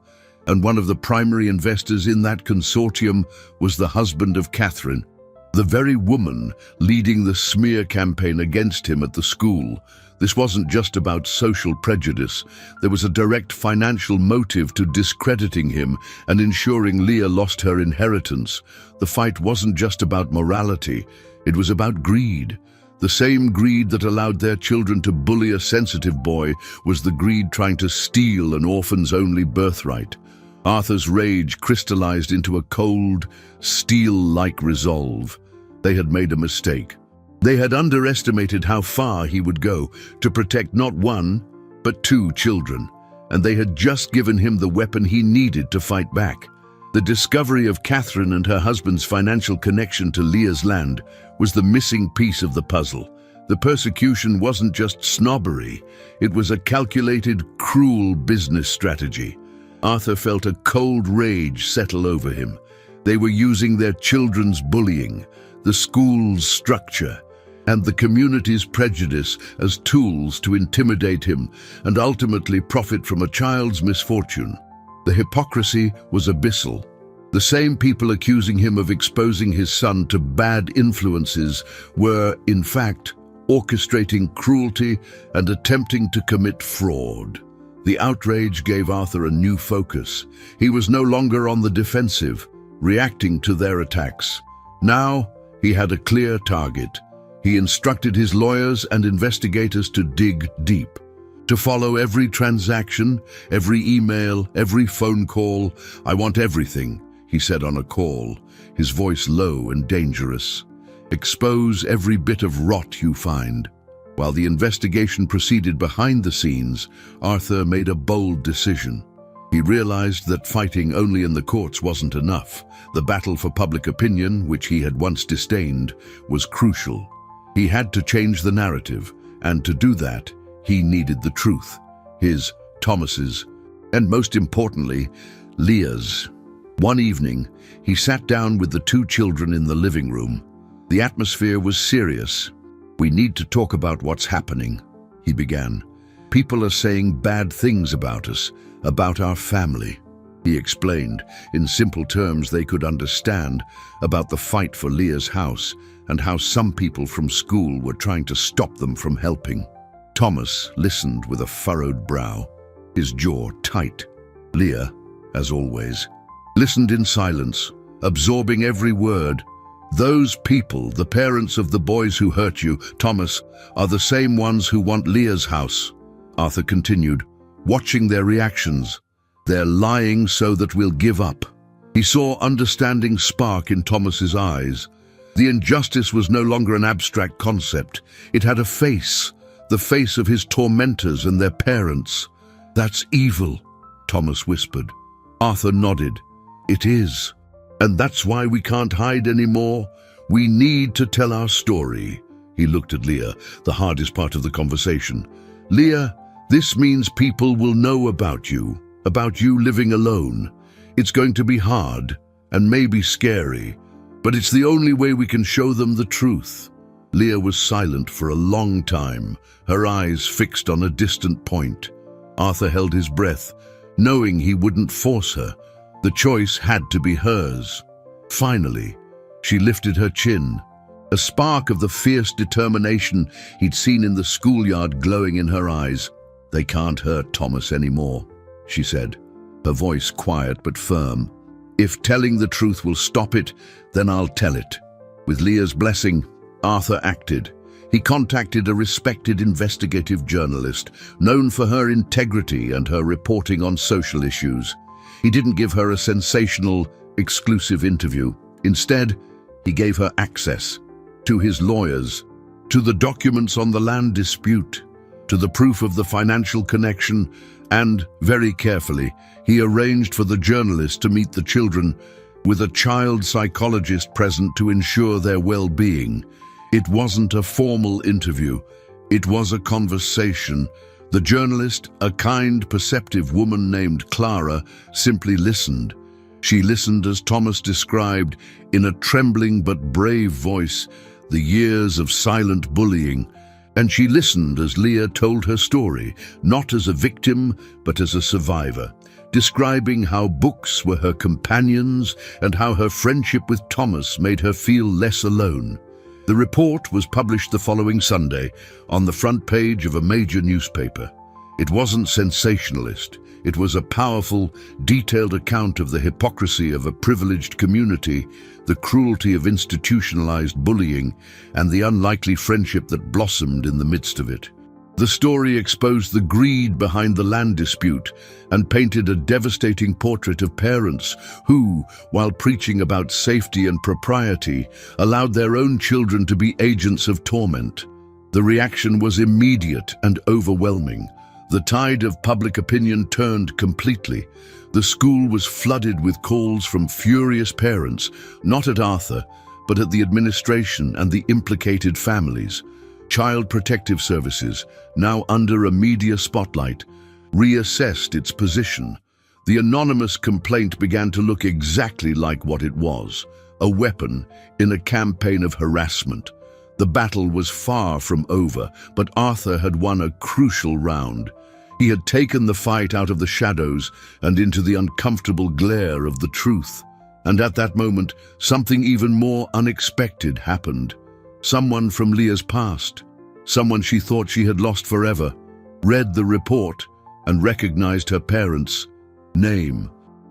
and one of the primary investors in that consortium was the husband of Catherine, the very woman leading the smear campaign against him at the school. This wasn't just about social prejudice. There was a direct financial motive to discrediting him and ensuring Leah lost her inheritance. The fight wasn't just about morality. It was about greed. The same greed that allowed their children to bully a sensitive boy was the greed trying to steal an orphan's only birthright. Arthur's rage crystallized into a cold, steel-like resolve. They had made a mistake. They had underestimated how far he would go to protect not one, but two children, and they had just given him the weapon he needed to fight back. The discovery of Catherine and her husband's financial connection to Leah's land was the missing piece of the puzzle. The persecution wasn't just snobbery, it was a calculated, cruel business strategy. Arthur felt a cold rage settle over him. They were using their children's bullying, the school's structure, and the community's prejudice as tools to intimidate him and ultimately profit from a child's misfortune. The hypocrisy was abyssal. The same people accusing him of exposing his son to bad influences were, in fact, orchestrating cruelty and attempting to commit fraud. The outrage gave Arthur a new focus. He was no longer on the defensive, reacting to their attacks. Now, he had a clear target. He instructed his lawyers and investigators to dig deep, to follow every transaction, every email, every phone call. "I want everything," he said on a call, his voice low and dangerous. "Expose every bit of rot you find." While the investigation proceeded behind the scenes, Arthur made a bold decision. He realized that fighting only in the courts wasn't enough. The battle for public opinion, which he had once disdained, was crucial. He had to change the narrative, and to do that, he needed the truth. His, Thomas's, and most importantly, Leah's. One evening, he sat down with the two children in the living room. The atmosphere was serious. "We need to talk about what's happening," he began. "People are saying bad things about us, about our family." He explained, in simple terms they could understand, about the fight for Leah's house and how some people from school were trying to stop them from helping. Thomas listened with a furrowed brow, his jaw tight. Leah, as always, listened in silence, absorbing every word. "Those people, the parents of the boys who hurt you, Thomas, are the same ones who want Leah's house," Arthur continued, watching their reactions. "They're lying so that we'll give up." He saw understanding spark in Thomas's eyes. The injustice was no longer an abstract concept. It had a face, the face of his tormentors and their parents. "That's evil," Thomas whispered. Arthur nodded. "It is. And that's why we can't hide anymore. We need to tell our story." He looked at Leah, the hardest part of the conversation. "Leah, this means people will know about you living alone. It's going to be hard and maybe scary, but it's the only way we can show them the truth." Leah was silent for a long time, her eyes fixed on a distant point. Arthur held his breath, knowing he wouldn't force her. The choice had to be hers. Finally, she lifted her chin, a spark of the fierce determination he'd seen in the schoolyard glowing in her eyes. "They can't hurt Thomas anymore," she said, her voice quiet but firm. "If telling the truth will stop it, then I'll tell it." With Leah's blessing, Arthur acted. He contacted a respected investigative journalist, known for her integrity and her reporting on social issues. He didn't give her a sensational, exclusive interview. Instead, he gave her access to his lawyers, to the documents on the land dispute, to the proof of the financial connection, and, very carefully, he arranged for the journalist to meet the children with a child psychologist present to ensure their well-being. It wasn't a formal interview. It was a conversation. The journalist, a kind, perceptive woman named Clara, simply listened. She listened as Thomas described, in a trembling but brave voice, the years of silent bullying. And she listened as Leah told her story, not as a victim, but as a survivor, describing how books were her companions and how her friendship with Thomas made her feel less alone. The report was published the following Sunday on the front page of a major newspaper. It wasn't sensationalist. It was a powerful, detailed account of the hypocrisy of a privileged community, the cruelty of institutionalized bullying, and the unlikely friendship that blossomed in the midst of it. The story exposed the greed behind the land dispute and painted a devastating portrait of parents who, while preaching about safety and propriety, allowed their own children to be agents of torment. The reaction was immediate and overwhelming. The tide of public opinion turned completely. The school was flooded with calls from furious parents, not at Arthur, but at the administration and the implicated families. Child Protective Services, now under a media spotlight, reassessed its position. The anonymous complaint began to look exactly like what it was, a weapon in a campaign of harassment. The battle was far from over, but Arthur had won a crucial round. He had taken the fight out of the shadows and into the uncomfortable glare of the truth. And at that moment, something even more unexpected happened. Someone from Leah's past, someone she thought she had lost forever, read the report and recognized her parents' name.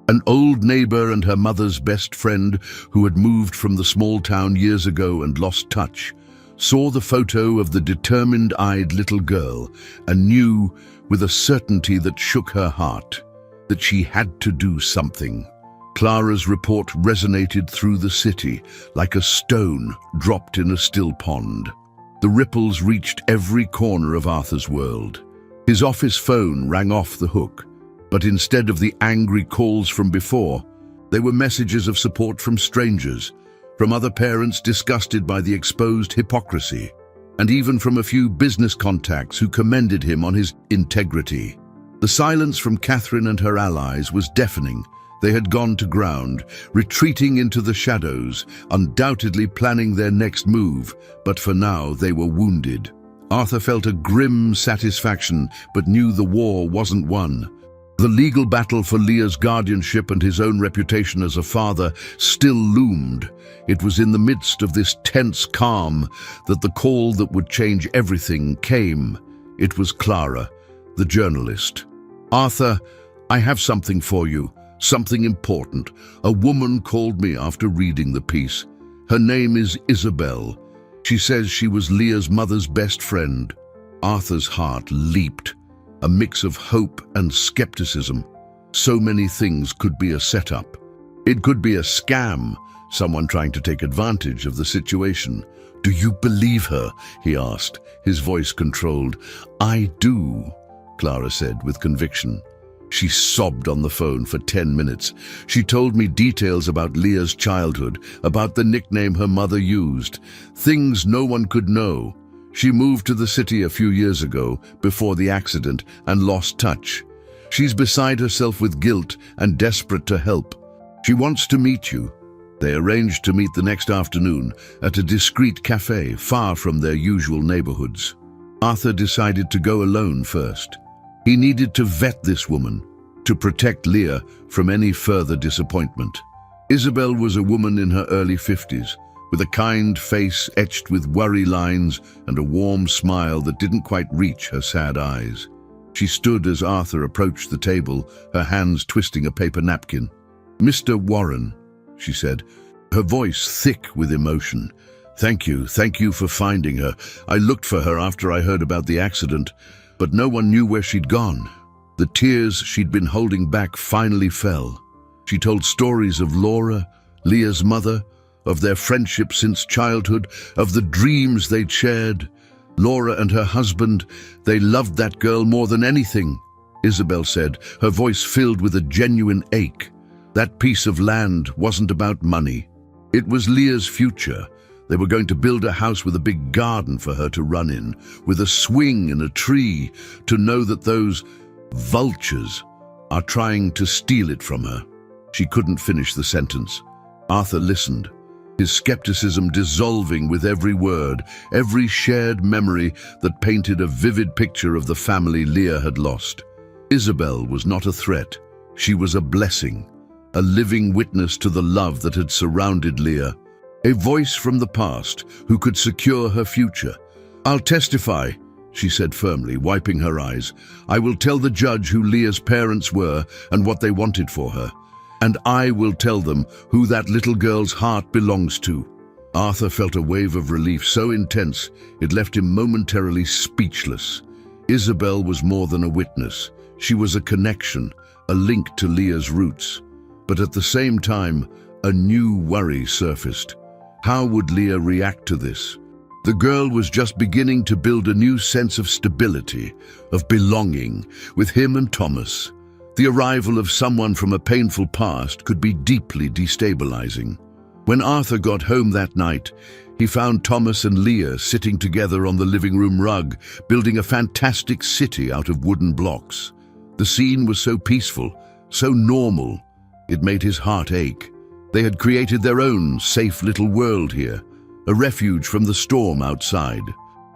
An old neighbor and her mother's best friend who had moved from the small town years ago and lost touch, saw the photo of the determined-eyed little girl and knew with a certainty that shook her heart that she had to do something. Clara's report resonated through the city like a stone dropped in a still pond. The ripples reached every corner of Arthur's world. His office phone rang off the hook. But instead of the angry calls from before, they were messages of support from strangers, from other parents disgusted by the exposed hypocrisy, and even from a few business contacts who commended him on his integrity. The silence from Catherine and her allies was deafening. They had gone to ground, retreating into the shadows, undoubtedly planning their next move, but for now they were wounded. Arthur felt a grim satisfaction, but knew the war wasn't won. The legal battle for Leah's guardianship and his own reputation as a father still loomed. It was in the midst of this tense calm that the call that would change everything came. It was Clara, the journalist. "Arthur, I have something for you, something important. A woman called me after reading the piece. Her name is Isabel. She says she was Leah's mother's best friend." Arthur's heart leaped, a mix of hope and skepticism. So many things could be a setup. It could be a scam, someone trying to take advantage of the situation. "Do you believe her?" he asked, his voice controlled. "I do," Clara said with conviction. She sobbed on the phone for 10 minutes. She told me details about Leah's childhood, about the nickname her mother used, things no one could know. She moved to the city a few years ago, before the accident, and lost touch. She's beside herself with guilt and desperate to help. She wants to meet you. They arranged to meet the next afternoon at a discreet cafe far from their usual neighborhoods. Arthur decided to go alone first. He needed to vet this woman, to protect Leah from any further disappointment. Isabel was a woman in her early 50s, with a kind face etched with worry lines and a warm smile that didn't quite reach her sad eyes. She stood as Arthur approached the table, her hands twisting a paper napkin. "Mr. Warren," she said, her voice thick with emotion. Thank you for finding her. I looked for her after I heard about the accident, but no one knew where she'd gone." The tears she'd been holding back finally fell. She told stories of Laura, Leah's mother, of their friendship since childhood, of the dreams they'd shared. Laura and her husband, they loved that girl more than anything, Isabel said, her voice filled with a genuine ache. That piece of land wasn't about money. It was Leah's future. They were going to build a house with a big garden for her to run in, with a swing and a tree, to know that those vultures are trying to steal it from her. She couldn't finish the sentence. Arthur listened, his skepticism dissolving with every word, every shared memory that painted a vivid picture of the family Leah had lost. Isabel was not a threat. She was a blessing, a living witness to the love that had surrounded Leah. A voice from the past who could secure her future. "I'll testify," she said firmly, wiping her eyes. "I will tell the judge who Leah's parents were and what they wanted for her. And I will tell them who that little girl's heart belongs to." Arthur felt a wave of relief so intense it left him momentarily speechless. Isabel was more than a witness. She was a connection, a link to Leah's roots. But at the same time, a new worry surfaced. How would Leah react to this? The girl was just beginning to build a new sense of stability, of belonging, with him and Thomas. The arrival of someone from a painful past could be deeply destabilizing. When Arthur got home that night, he found Thomas and Leah sitting together on the living room rug, building a fantastic city out of wooden blocks. The scene was so peaceful, so normal, it made his heart ache. They had created their own safe little world here, a refuge from the storm outside.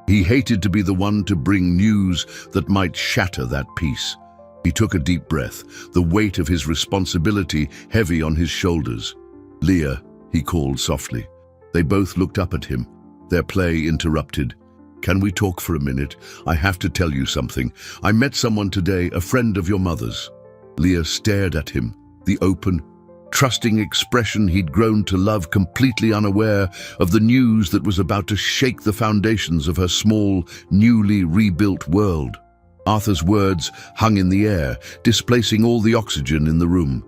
He hated to be the one to bring news that might shatter that peace. He took a deep breath, the weight of his responsibility heavy on his shoulders. "Leah," he called softly. They both looked up at him, their play interrupted. "Can we talk for a minute? I have to tell you something. I met someone today, a friend of your mother's." Leah stared at him, the open, trusting expression he'd grown to love, completely unaware of the news that was about to shake the foundations of her small, newly rebuilt world. Arthur's words hung in the air, displacing all the oxygen in the room.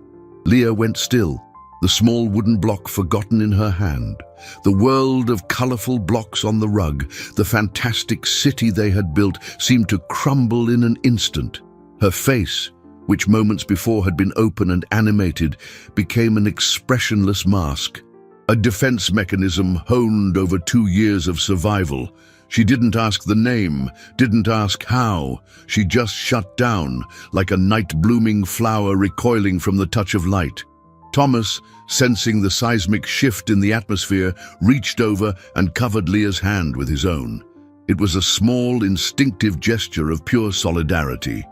Leah went still, the small wooden block forgotten in her hand. The world of colorful blocks on the rug, the fantastic city they had built, seemed to crumble in an instant. Her face, which moments before had been open and animated, became an expressionless mask. A defense mechanism honed over 2 years of survival. She didn't ask the name, didn't ask how. She just shut down, like a night-blooming flower recoiling from the touch of light. Thomas, sensing the seismic shift in the atmosphere, reached over and covered Leah's hand with his own. It was a small, instinctive gesture of pure solidarity.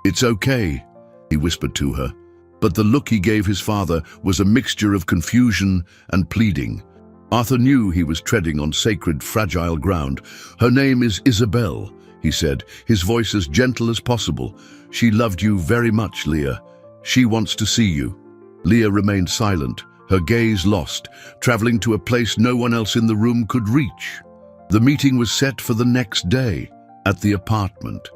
"It's okay," he whispered to her. But the look he gave his father was a mixture of confusion and pleading. Arthur knew he was treading on sacred, fragile ground. "Her name is Isabel," he said, his voice as gentle as possible. "She loved you very much, Leah. She wants to see you." Leah remained silent, her gaze lost, traveling to a place no one else in the room could reach. The meeting was set for the next day, at the apartment.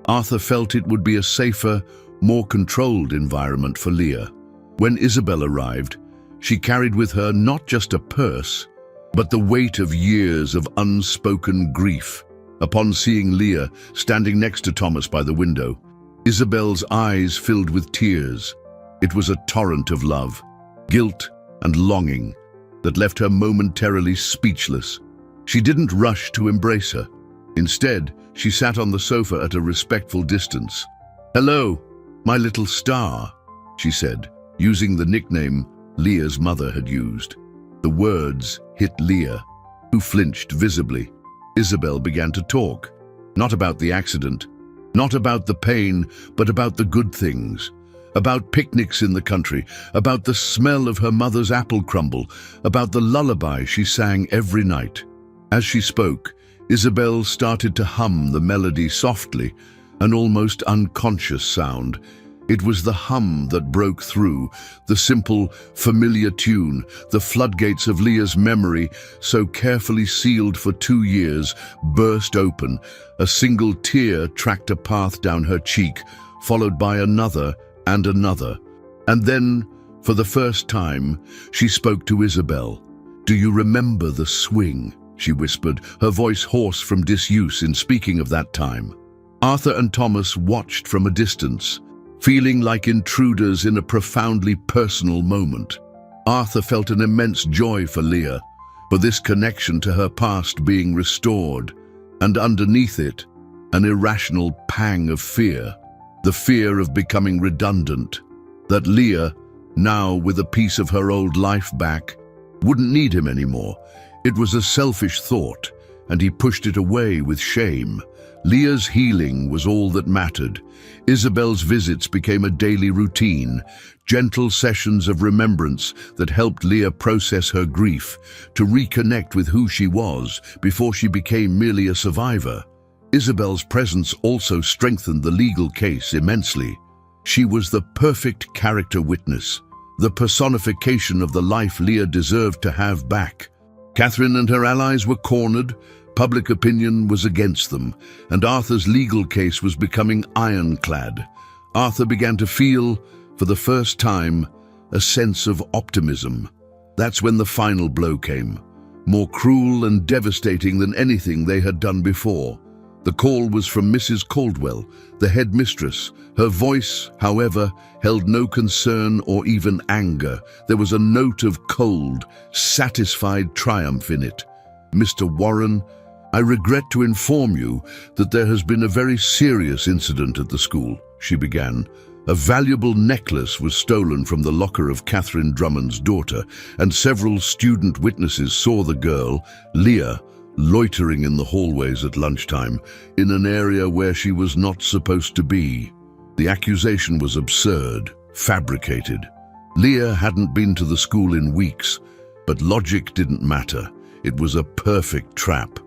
Arthur felt it would be a safer, more controlled environment for Leah. When Isabel arrived, she carried with her not just a purse, but the weight of years of unspoken grief. Upon seeing Leah standing next to Thomas by the window, Isabel's eyes filled with tears. It was a torrent of love, guilt, and longing that left her momentarily speechless. She didn't rush to embrace her. Instead, she sat on the sofa at a respectful distance. "Hello, my little star," she said, using the nickname Leah's mother had used. The words hit Leah, who flinched visibly. Isabel began to talk, not about the accident, not about the pain, but about the good things. About picnics in the country, about the smell of her mother's apple crumble, about the lullaby she sang every night. As she spoke, Isabel started to hum the melody softly, an almost unconscious sound. It was the hum that broke through, the simple, familiar tune, the floodgates of Leah's memory, so carefully sealed for 2 years, burst open. A single tear tracked a path down her cheek, followed by another and another. And then, for the first time, she spoke to Isabel. "Do you remember the swing?" she whispered, her voice hoarse from disuse in speaking of that time. Arthur and Thomas watched from a distance, feeling like intruders in a profoundly personal moment. Arthur felt an immense joy for Leah, for this connection to her past being restored, and underneath it, an irrational pang of fear. The fear of becoming redundant, that Leah, now with a piece of her old life back, wouldn't need him anymore. It was a selfish thought, and he pushed it away with shame. Leah's healing was all that mattered. Isabel's visits became a daily routine, gentle sessions of remembrance that helped Leah process her grief, to reconnect with who she was before she became merely a survivor. Isabel's presence also strengthened the legal case immensely. She was the perfect character witness, the personification of the life Leah deserved to have back. Catherine and her allies were cornered, public opinion was against them, and Arthur's legal case was becoming ironclad. Arthur began to feel, for the first time, a sense of optimism. That's when the final blow came, more cruel and devastating than anything they had done before. The call was from Mrs. Caldwell, the head mistress. Her voice, however, held no concern or even anger. There was a note of cold, satisfied triumph in it. "Mr. Warren, I regret to inform you that there has been a very serious incident at the school," she began. A valuable necklace was stolen from the locker of Catherine Drummond's daughter, and several student witnesses saw the girl, Leah, loitering in the hallways at lunchtime, in an area where she was not supposed to be. The accusation was absurd, fabricated. Leah hadn't been to the school in weeks, but logic didn't matter. It was a perfect trap.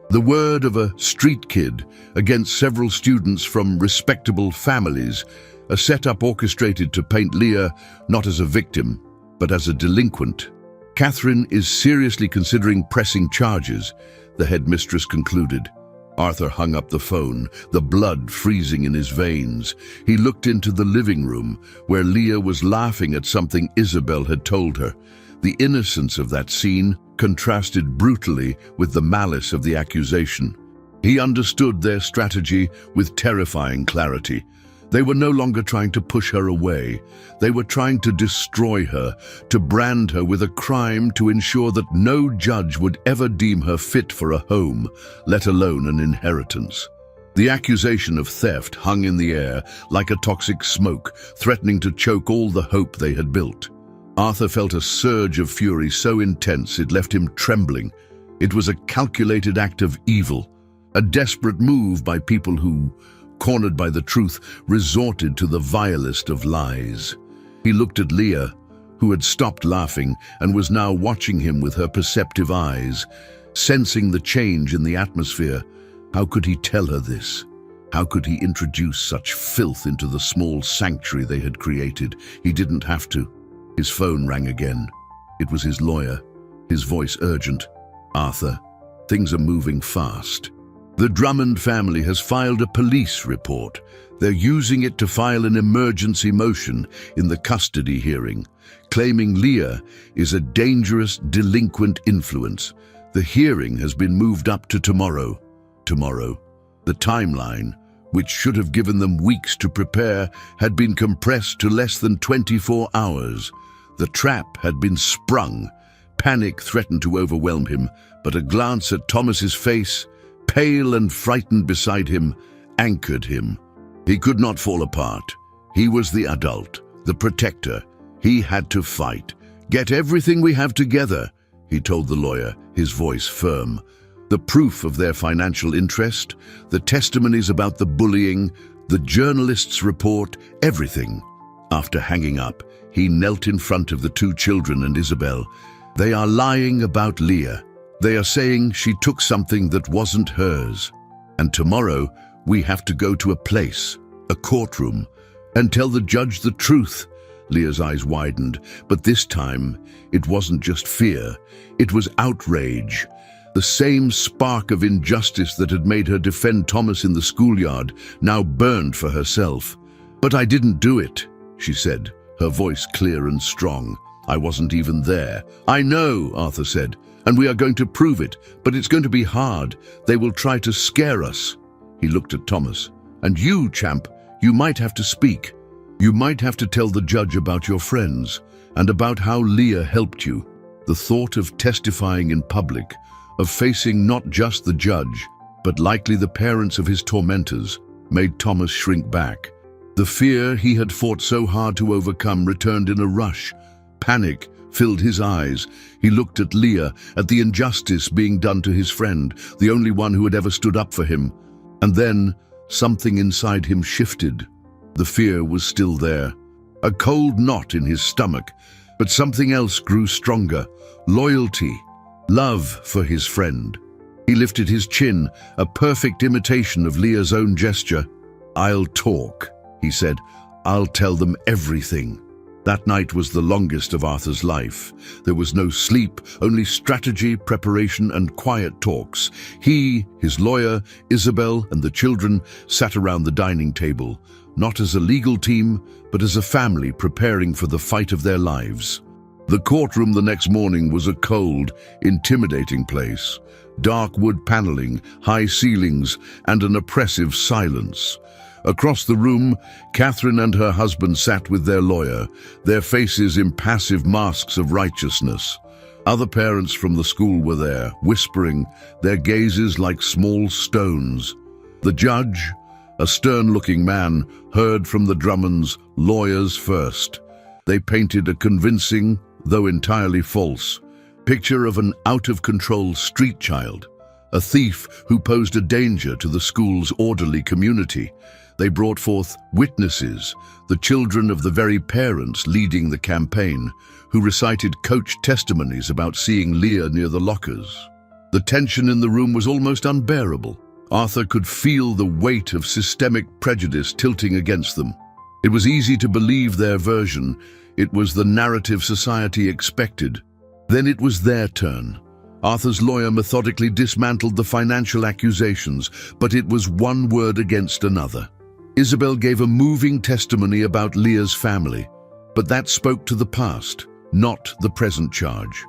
The word of a street kid against several students from respectable families, a setup orchestrated to paint Leah not as a victim, but as a delinquent. "Catherine is seriously considering pressing charges," the headmistress concluded. Arthur hung up the phone, the blood freezing in his veins. He looked into the living room, where Leah was laughing at something Isabel had told her. The innocence of that scene contrasted brutally with the malice of the accusation. He understood their strategy with terrifying clarity. They were no longer trying to push her away. They were trying to destroy her, to brand her with a crime, to ensure that no judge would ever deem her fit for a home, let alone an inheritance. The accusation of theft hung in the air like a toxic smoke, threatening to choke all the hope they had built. Arthur felt a surge of fury so intense it left him trembling. It was a calculated act of evil, a desperate move by people who, cornered by the truth, resorted to the vilest of lies. He looked at Leah, who had stopped laughing and was now watching him with her perceptive eyes, sensing the change in the atmosphere. How could he tell her this? How could he introduce such filth into the small sanctuary they had created? He didn't have to. His phone rang again. It was his lawyer, his voice urgent. "Arthur, things are moving fast. The Drummond family has filed a police report. They're using it to file an emergency motion in the custody hearing, claiming Leah is a dangerous, delinquent influence. The hearing has been moved up to tomorrow. The timeline, which should have given them weeks to prepare, had been compressed to less than 24 hours. The trap had been sprung. Panic threatened to overwhelm him, but a glance at Thomas's face, pale and frightened beside him, anchored him. He could not fall apart. He was the adult, the protector. He had to fight. "Get everything we have together," he told the lawyer, his voice firm. The proof of their financial interest, the testimonies about the bullying, the journalist's report, everything. After hanging up, he knelt in front of the two children and Isabel. "They are lying about Leah. They are saying she took something that wasn't hers. And tomorrow, we have to go to a place, a courtroom, and tell the judge the truth." Leah's eyes widened, but this time, it wasn't just fear. It was outrage. The same spark of injustice that had made her defend Thomas in the schoolyard now burned for herself. "But I didn't do it," she said, her voice clear and strong. "I wasn't even there." "I know," Arthur said, "and we are going to prove it, but it's going to be hard. They will try to scare us." He looked at Thomas. "And you, champ, you might have to speak. You might have to tell the judge about your friends and about how Leah helped you." The thought of testifying in public, of facing not just the judge, but likely the parents of his tormentors, made Thomas shrink back. The fear he had fought so hard to overcome returned in a rush. Panic filled his eyes. He looked at Leah, at the injustice being done to his friend, the only one who had ever stood up for him. And then, something inside him shifted. The fear was still there, a cold knot in his stomach, but something else grew stronger. Loyalty. Love for his friend. He lifted his chin, a perfect imitation of Leah's own gesture. "I'll talk," he said. "I'll tell them everything." That night was the longest of Arthur's life. There was no sleep, only strategy, preparation, and quiet talks. He, his lawyer, Isabel, and the children sat around the dining table, not as a legal team, but as a family preparing for the fight of their lives. The courtroom the next morning was a cold, intimidating place. Dark wood paneling, high ceilings, and an oppressive silence. Across the room, Catherine and her husband sat with their lawyer, their faces impassive masks of righteousness. Other parents from the school were there, whispering, their gazes like small stones. The judge, a stern-looking man, heard from the Drummonds' lawyers first. They painted a convincing, though entirely false, picture of an out-of-control street child, a thief who posed a danger to the school's orderly community. They brought forth witnesses, the children of the very parents leading the campaign, who recited coached testimonies about seeing Leah near the lockers. The tension in the room was almost unbearable. Arthur could feel the weight of systemic prejudice tilting against them. It was easy to believe their version. It was the narrative society expected. Then it was their turn. Arthur's lawyer methodically dismantled the financial accusations, but it was one word against another. Isabel gave a moving testimony about Leah's family, but that spoke to the past, not the present charge.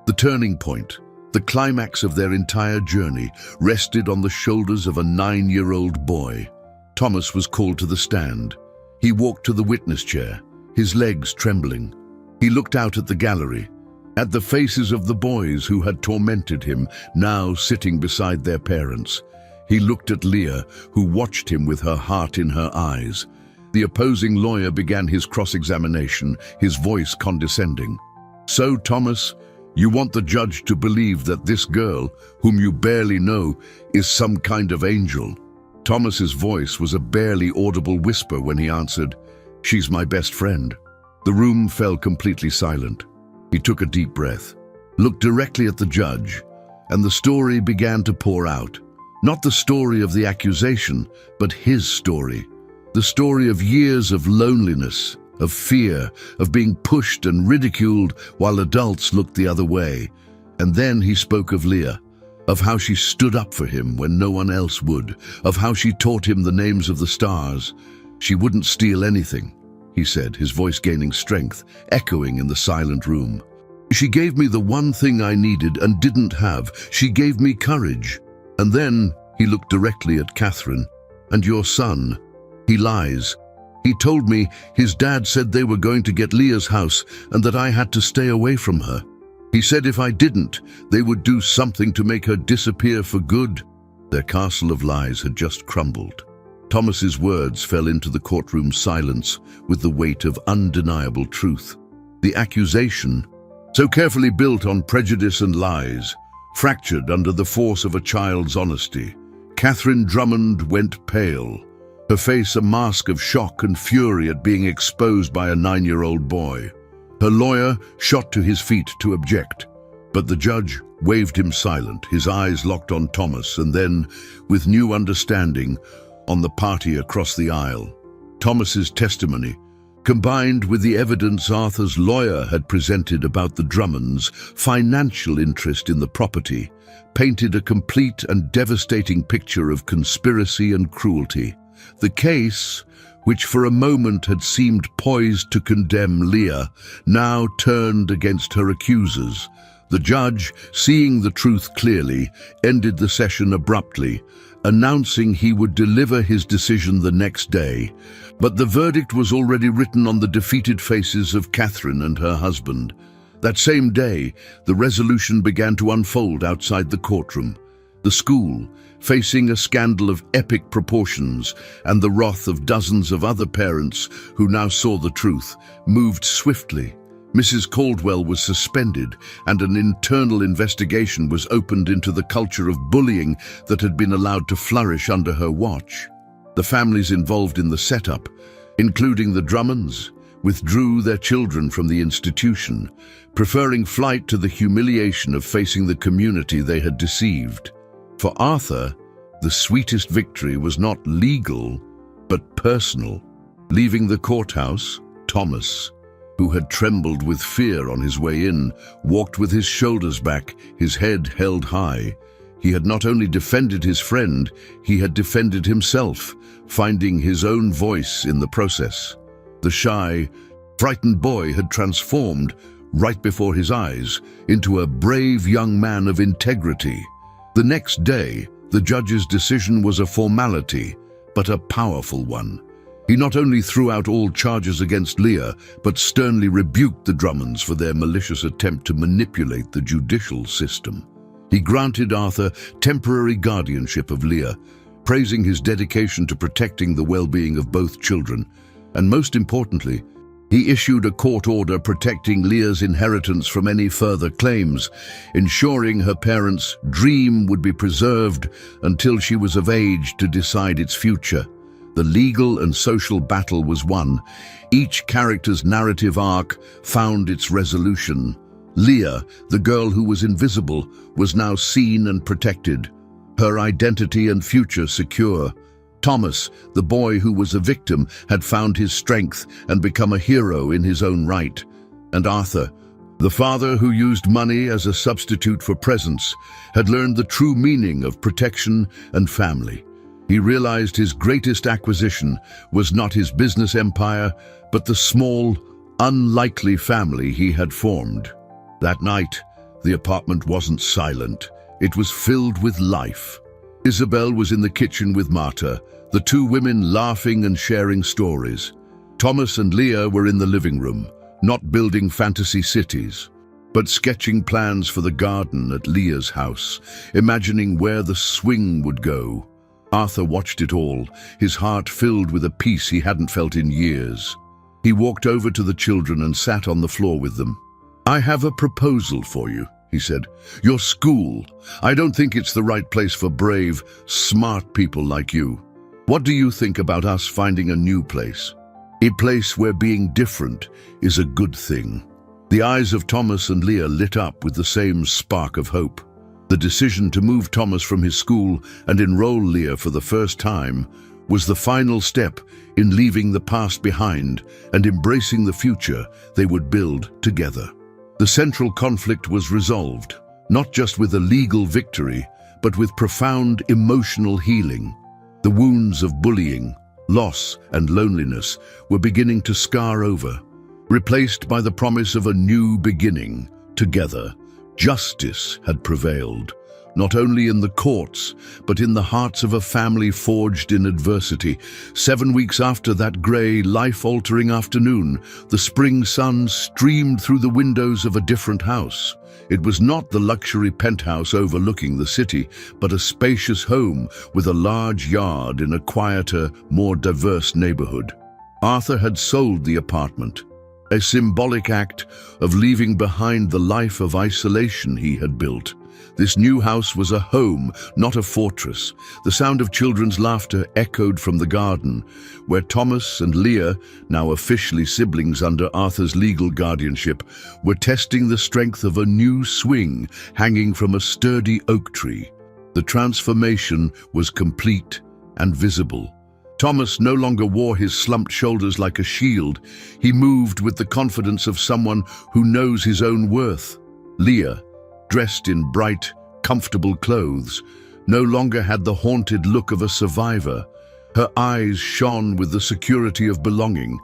The turning point, the climax of their entire journey, rested on the shoulders of a 9-year-old boy. Thomas was called to the stand. He walked to the witness chair, his legs trembling. He looked out at the gallery, at the faces of the boys who had tormented him, now sitting beside their parents. He looked at Leah, who watched him with her heart in her eyes. The opposing lawyer began his cross-examination, his voice condescending. "So, Thomas, you want the judge to believe that this girl, whom you barely know, is some kind of angel?" Thomas's voice was a barely audible whisper when he answered, "She's my best friend." The room fell completely silent. He took a deep breath, looked directly at the judge, and the story began to pour out. Not the story of the accusation, but his story. The story of years of loneliness, of fear, of being pushed and ridiculed while adults looked the other way. And then he spoke of Leah, of how she stood up for him when no one else would, of how she taught him the names of the stars. "She wouldn't steal anything," he said, his voice gaining strength, echoing in the silent room. "She gave me the one thing I needed and didn't have. She gave me courage." And then he looked directly at Catherine. "And your son, he lies. He told me his dad said they were going to get Leah's house and that I had to stay away from her. He said if I didn't, they would do something to make her disappear for good." Their castle of lies had just crumbled. Thomas's words fell into the courtroom silence with the weight of undeniable truth. The accusation, so carefully built on prejudice and lies, fractured under the force of a child's honesty. Catherine Drummond went pale, her face a mask of shock and fury at being exposed by a 9-year-old boy. Her lawyer shot to his feet to object, but the judge waved him silent, his eyes locked on Thomas, and then, with new understanding, on the party across the aisle. Thomas's testimony, combined with the evidence Arthur's lawyer had presented about the Drummonds' financial interest in the property, painted a complete and devastating picture of conspiracy and cruelty. The case, which for a moment had seemed poised to condemn Leah, now turned against her accusers. The judge, seeing the truth clearly, ended the session abruptly, announcing he would deliver his decision the next day. But the verdict was already written on the defeated faces of Catherine and her husband. That same day, the resolution began to unfold outside the courtroom. The school, facing a scandal of epic proportions and the wrath of dozens of other parents who now saw the truth, moved swiftly. Mrs. Caldwell was suspended, and an internal investigation was opened into the culture of bullying that had been allowed to flourish under her watch. The families involved in the setup, including the Drummonds, withdrew their children from the institution, preferring flight to the humiliation of facing the community they had deceived. For Arthur, the sweetest victory was not legal, but personal. Leaving the courthouse, Thomas, who had trembled with fear on his way in, walked with his shoulders back, his head held high. He had not only defended his friend, he had defended himself, finding his own voice in the process. The shy, frightened boy had transformed, right before his eyes, into a brave young man of integrity. The next day, the judge's decision was a formality, but a powerful one. He not only threw out all charges against Leah, but sternly rebuked the Drummonds for their malicious attempt to manipulate the judicial system. He granted Arthur temporary guardianship of Leah, praising his dedication to protecting the well-being of both children, and most importantly, he issued a court order protecting Leah's inheritance from any further claims, ensuring her parents' dream would be preserved until she was of age to decide its future. The legal and social battle was won. Each character's narrative arc found its resolution. Leah, the girl who was invisible, was now seen and protected, her identity and future secure. Thomas, the boy who was a victim, had found his strength and become a hero in his own right. And Arthur, the father who used money as a substitute for presence, had learned the true meaning of protection and family. He realized his greatest acquisition was not his business empire, but the small, unlikely family he had formed. That night, the apartment wasn't silent. It was filled with life. Isabel was in the kitchen with Marta, the two women laughing and sharing stories. Thomas and Leah were in the living room, not building fantasy cities, but sketching plans for the garden at Leah's house, imagining where the swing would go. Arthur watched it all, his heart filled with a peace he hadn't felt in years. He walked over to the children and sat on the floor with them. "I have a proposal for you," he said. "Your school. I don't think it's the right place for brave, smart people like you. What do you think about us finding a new place? A place where being different is a good thing." The eyes of Thomas and Leah lit up with the same spark of hope. The decision to move Thomas from his school and enroll Leah for the first time was the final step in leaving the past behind and embracing the future they would build together. The central conflict was resolved, not just with a legal victory, but with profound emotional healing. The wounds of bullying, loss, and loneliness were beginning to scar over, replaced by the promise of a new beginning. Together, justice had prevailed, not only in the courts, but in the hearts of a family forged in adversity. 7 weeks after that grey, life-altering afternoon, the spring sun streamed through the windows of a different house. It was not the luxury penthouse overlooking the city, but a spacious home with a large yard in a quieter, more diverse neighborhood. Arthur had sold the apartment, a symbolic act of leaving behind the life of isolation he had built. This new house was a home, not a fortress. The sound of children's laughter echoed from the garden, where Thomas and Leah, now officially siblings under Arthur's legal guardianship, were testing the strength of a new swing hanging from a sturdy oak tree. The transformation was complete and visible. Thomas no longer wore his slumped shoulders like a shield. He moved with the confidence of someone who knows his own worth. Leah, dressed in bright, comfortable clothes, no longer had the haunted look of a survivor. Her eyes shone with the security of belonging.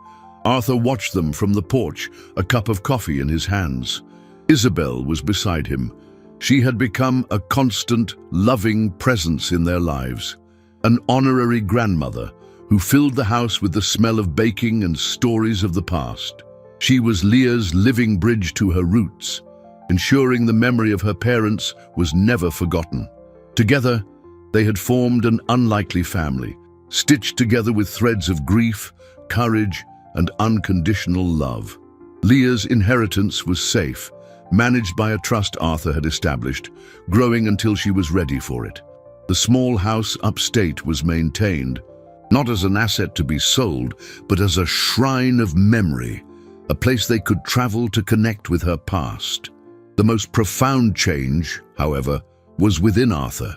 Arthur watched them from the porch, a cup of coffee in his hands. Isabel was beside him. She had become a constant, loving presence in their lives, an honorary grandmother who filled the house with the smell of baking and stories of the past. She was Leah's living bridge to her roots, ensuring the memory of her parents was never forgotten. Together, they had formed an unlikely family, stitched together with threads of grief, courage, and unconditional love. Leah's inheritance was safe, managed by a trust Arthur had established, growing until she was ready for it. The small house upstate was maintained, not as an asset to be sold, but as a shrine of memory, a place they could travel to connect with her past. The most profound change, however, was within Arthur.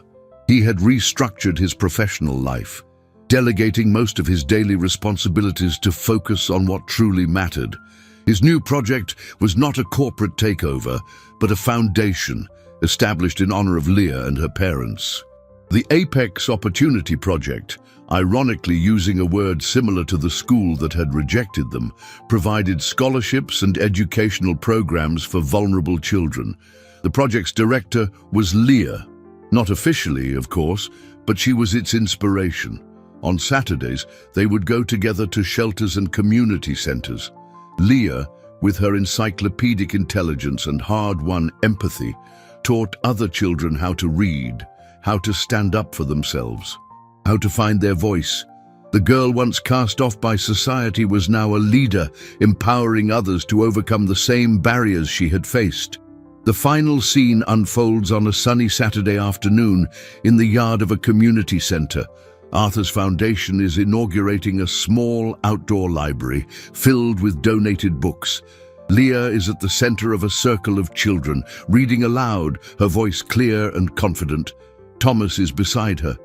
He had restructured his professional life, delegating most of his daily responsibilities to focus on what truly mattered. His new project was not a corporate takeover, but a foundation established in honor of Leah and her parents. The Apex Opportunity Project, ironically using a word similar to the school that had rejected them, provided scholarships and educational programs for vulnerable children. The project's director was Leah. Not officially, of course, but she was its inspiration. On Saturdays, they would go together to shelters and community centers. Leah, with her encyclopedic intelligence and hard-won empathy, taught other children how to read, how to stand up for themselves, how to find their voice. The girl once cast off by society was now a leader, empowering others to overcome the same barriers she had faced. The final scene unfolds on a sunny Saturday afternoon in the yard of a community center. Arthur's Foundation is inaugurating a small outdoor library filled with donated books. Leah is at the center of a circle of children, reading aloud, her voice clear and confident. Thomas is beside her,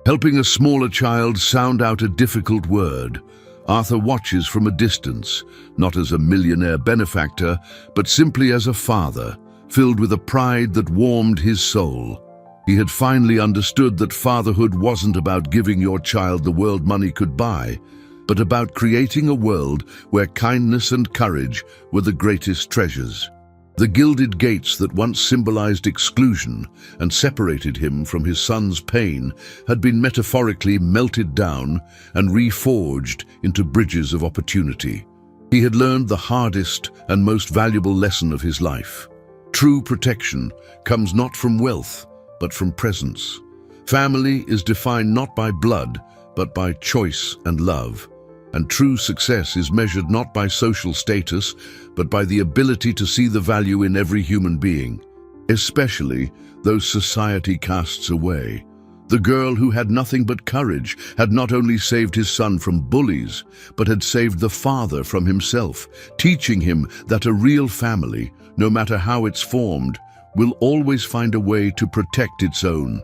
helping a smaller child sound out a difficult word. Arthur watches from a distance, not as a millionaire benefactor, but simply as a father, filled with a pride that warmed his soul. He had finally understood that fatherhood wasn't about giving your child the world money could buy, but about creating a world where kindness and courage were the greatest treasures. The gilded gates that once symbolized exclusion and separated him from his son's pain had been metaphorically melted down and reforged into bridges of opportunity. He had learned the hardest and most valuable lesson of his life. True protection comes not from wealth, but from presence. Family is defined not by blood, but by choice and love. And true success is measured not by social status, but by the ability to see the value in every human being, especially those society casts away. The girl who had nothing but courage had not only saved his son from bullies, but had saved the father from himself, teaching him that a real family, no matter how it's formed, will always find a way to protect its own.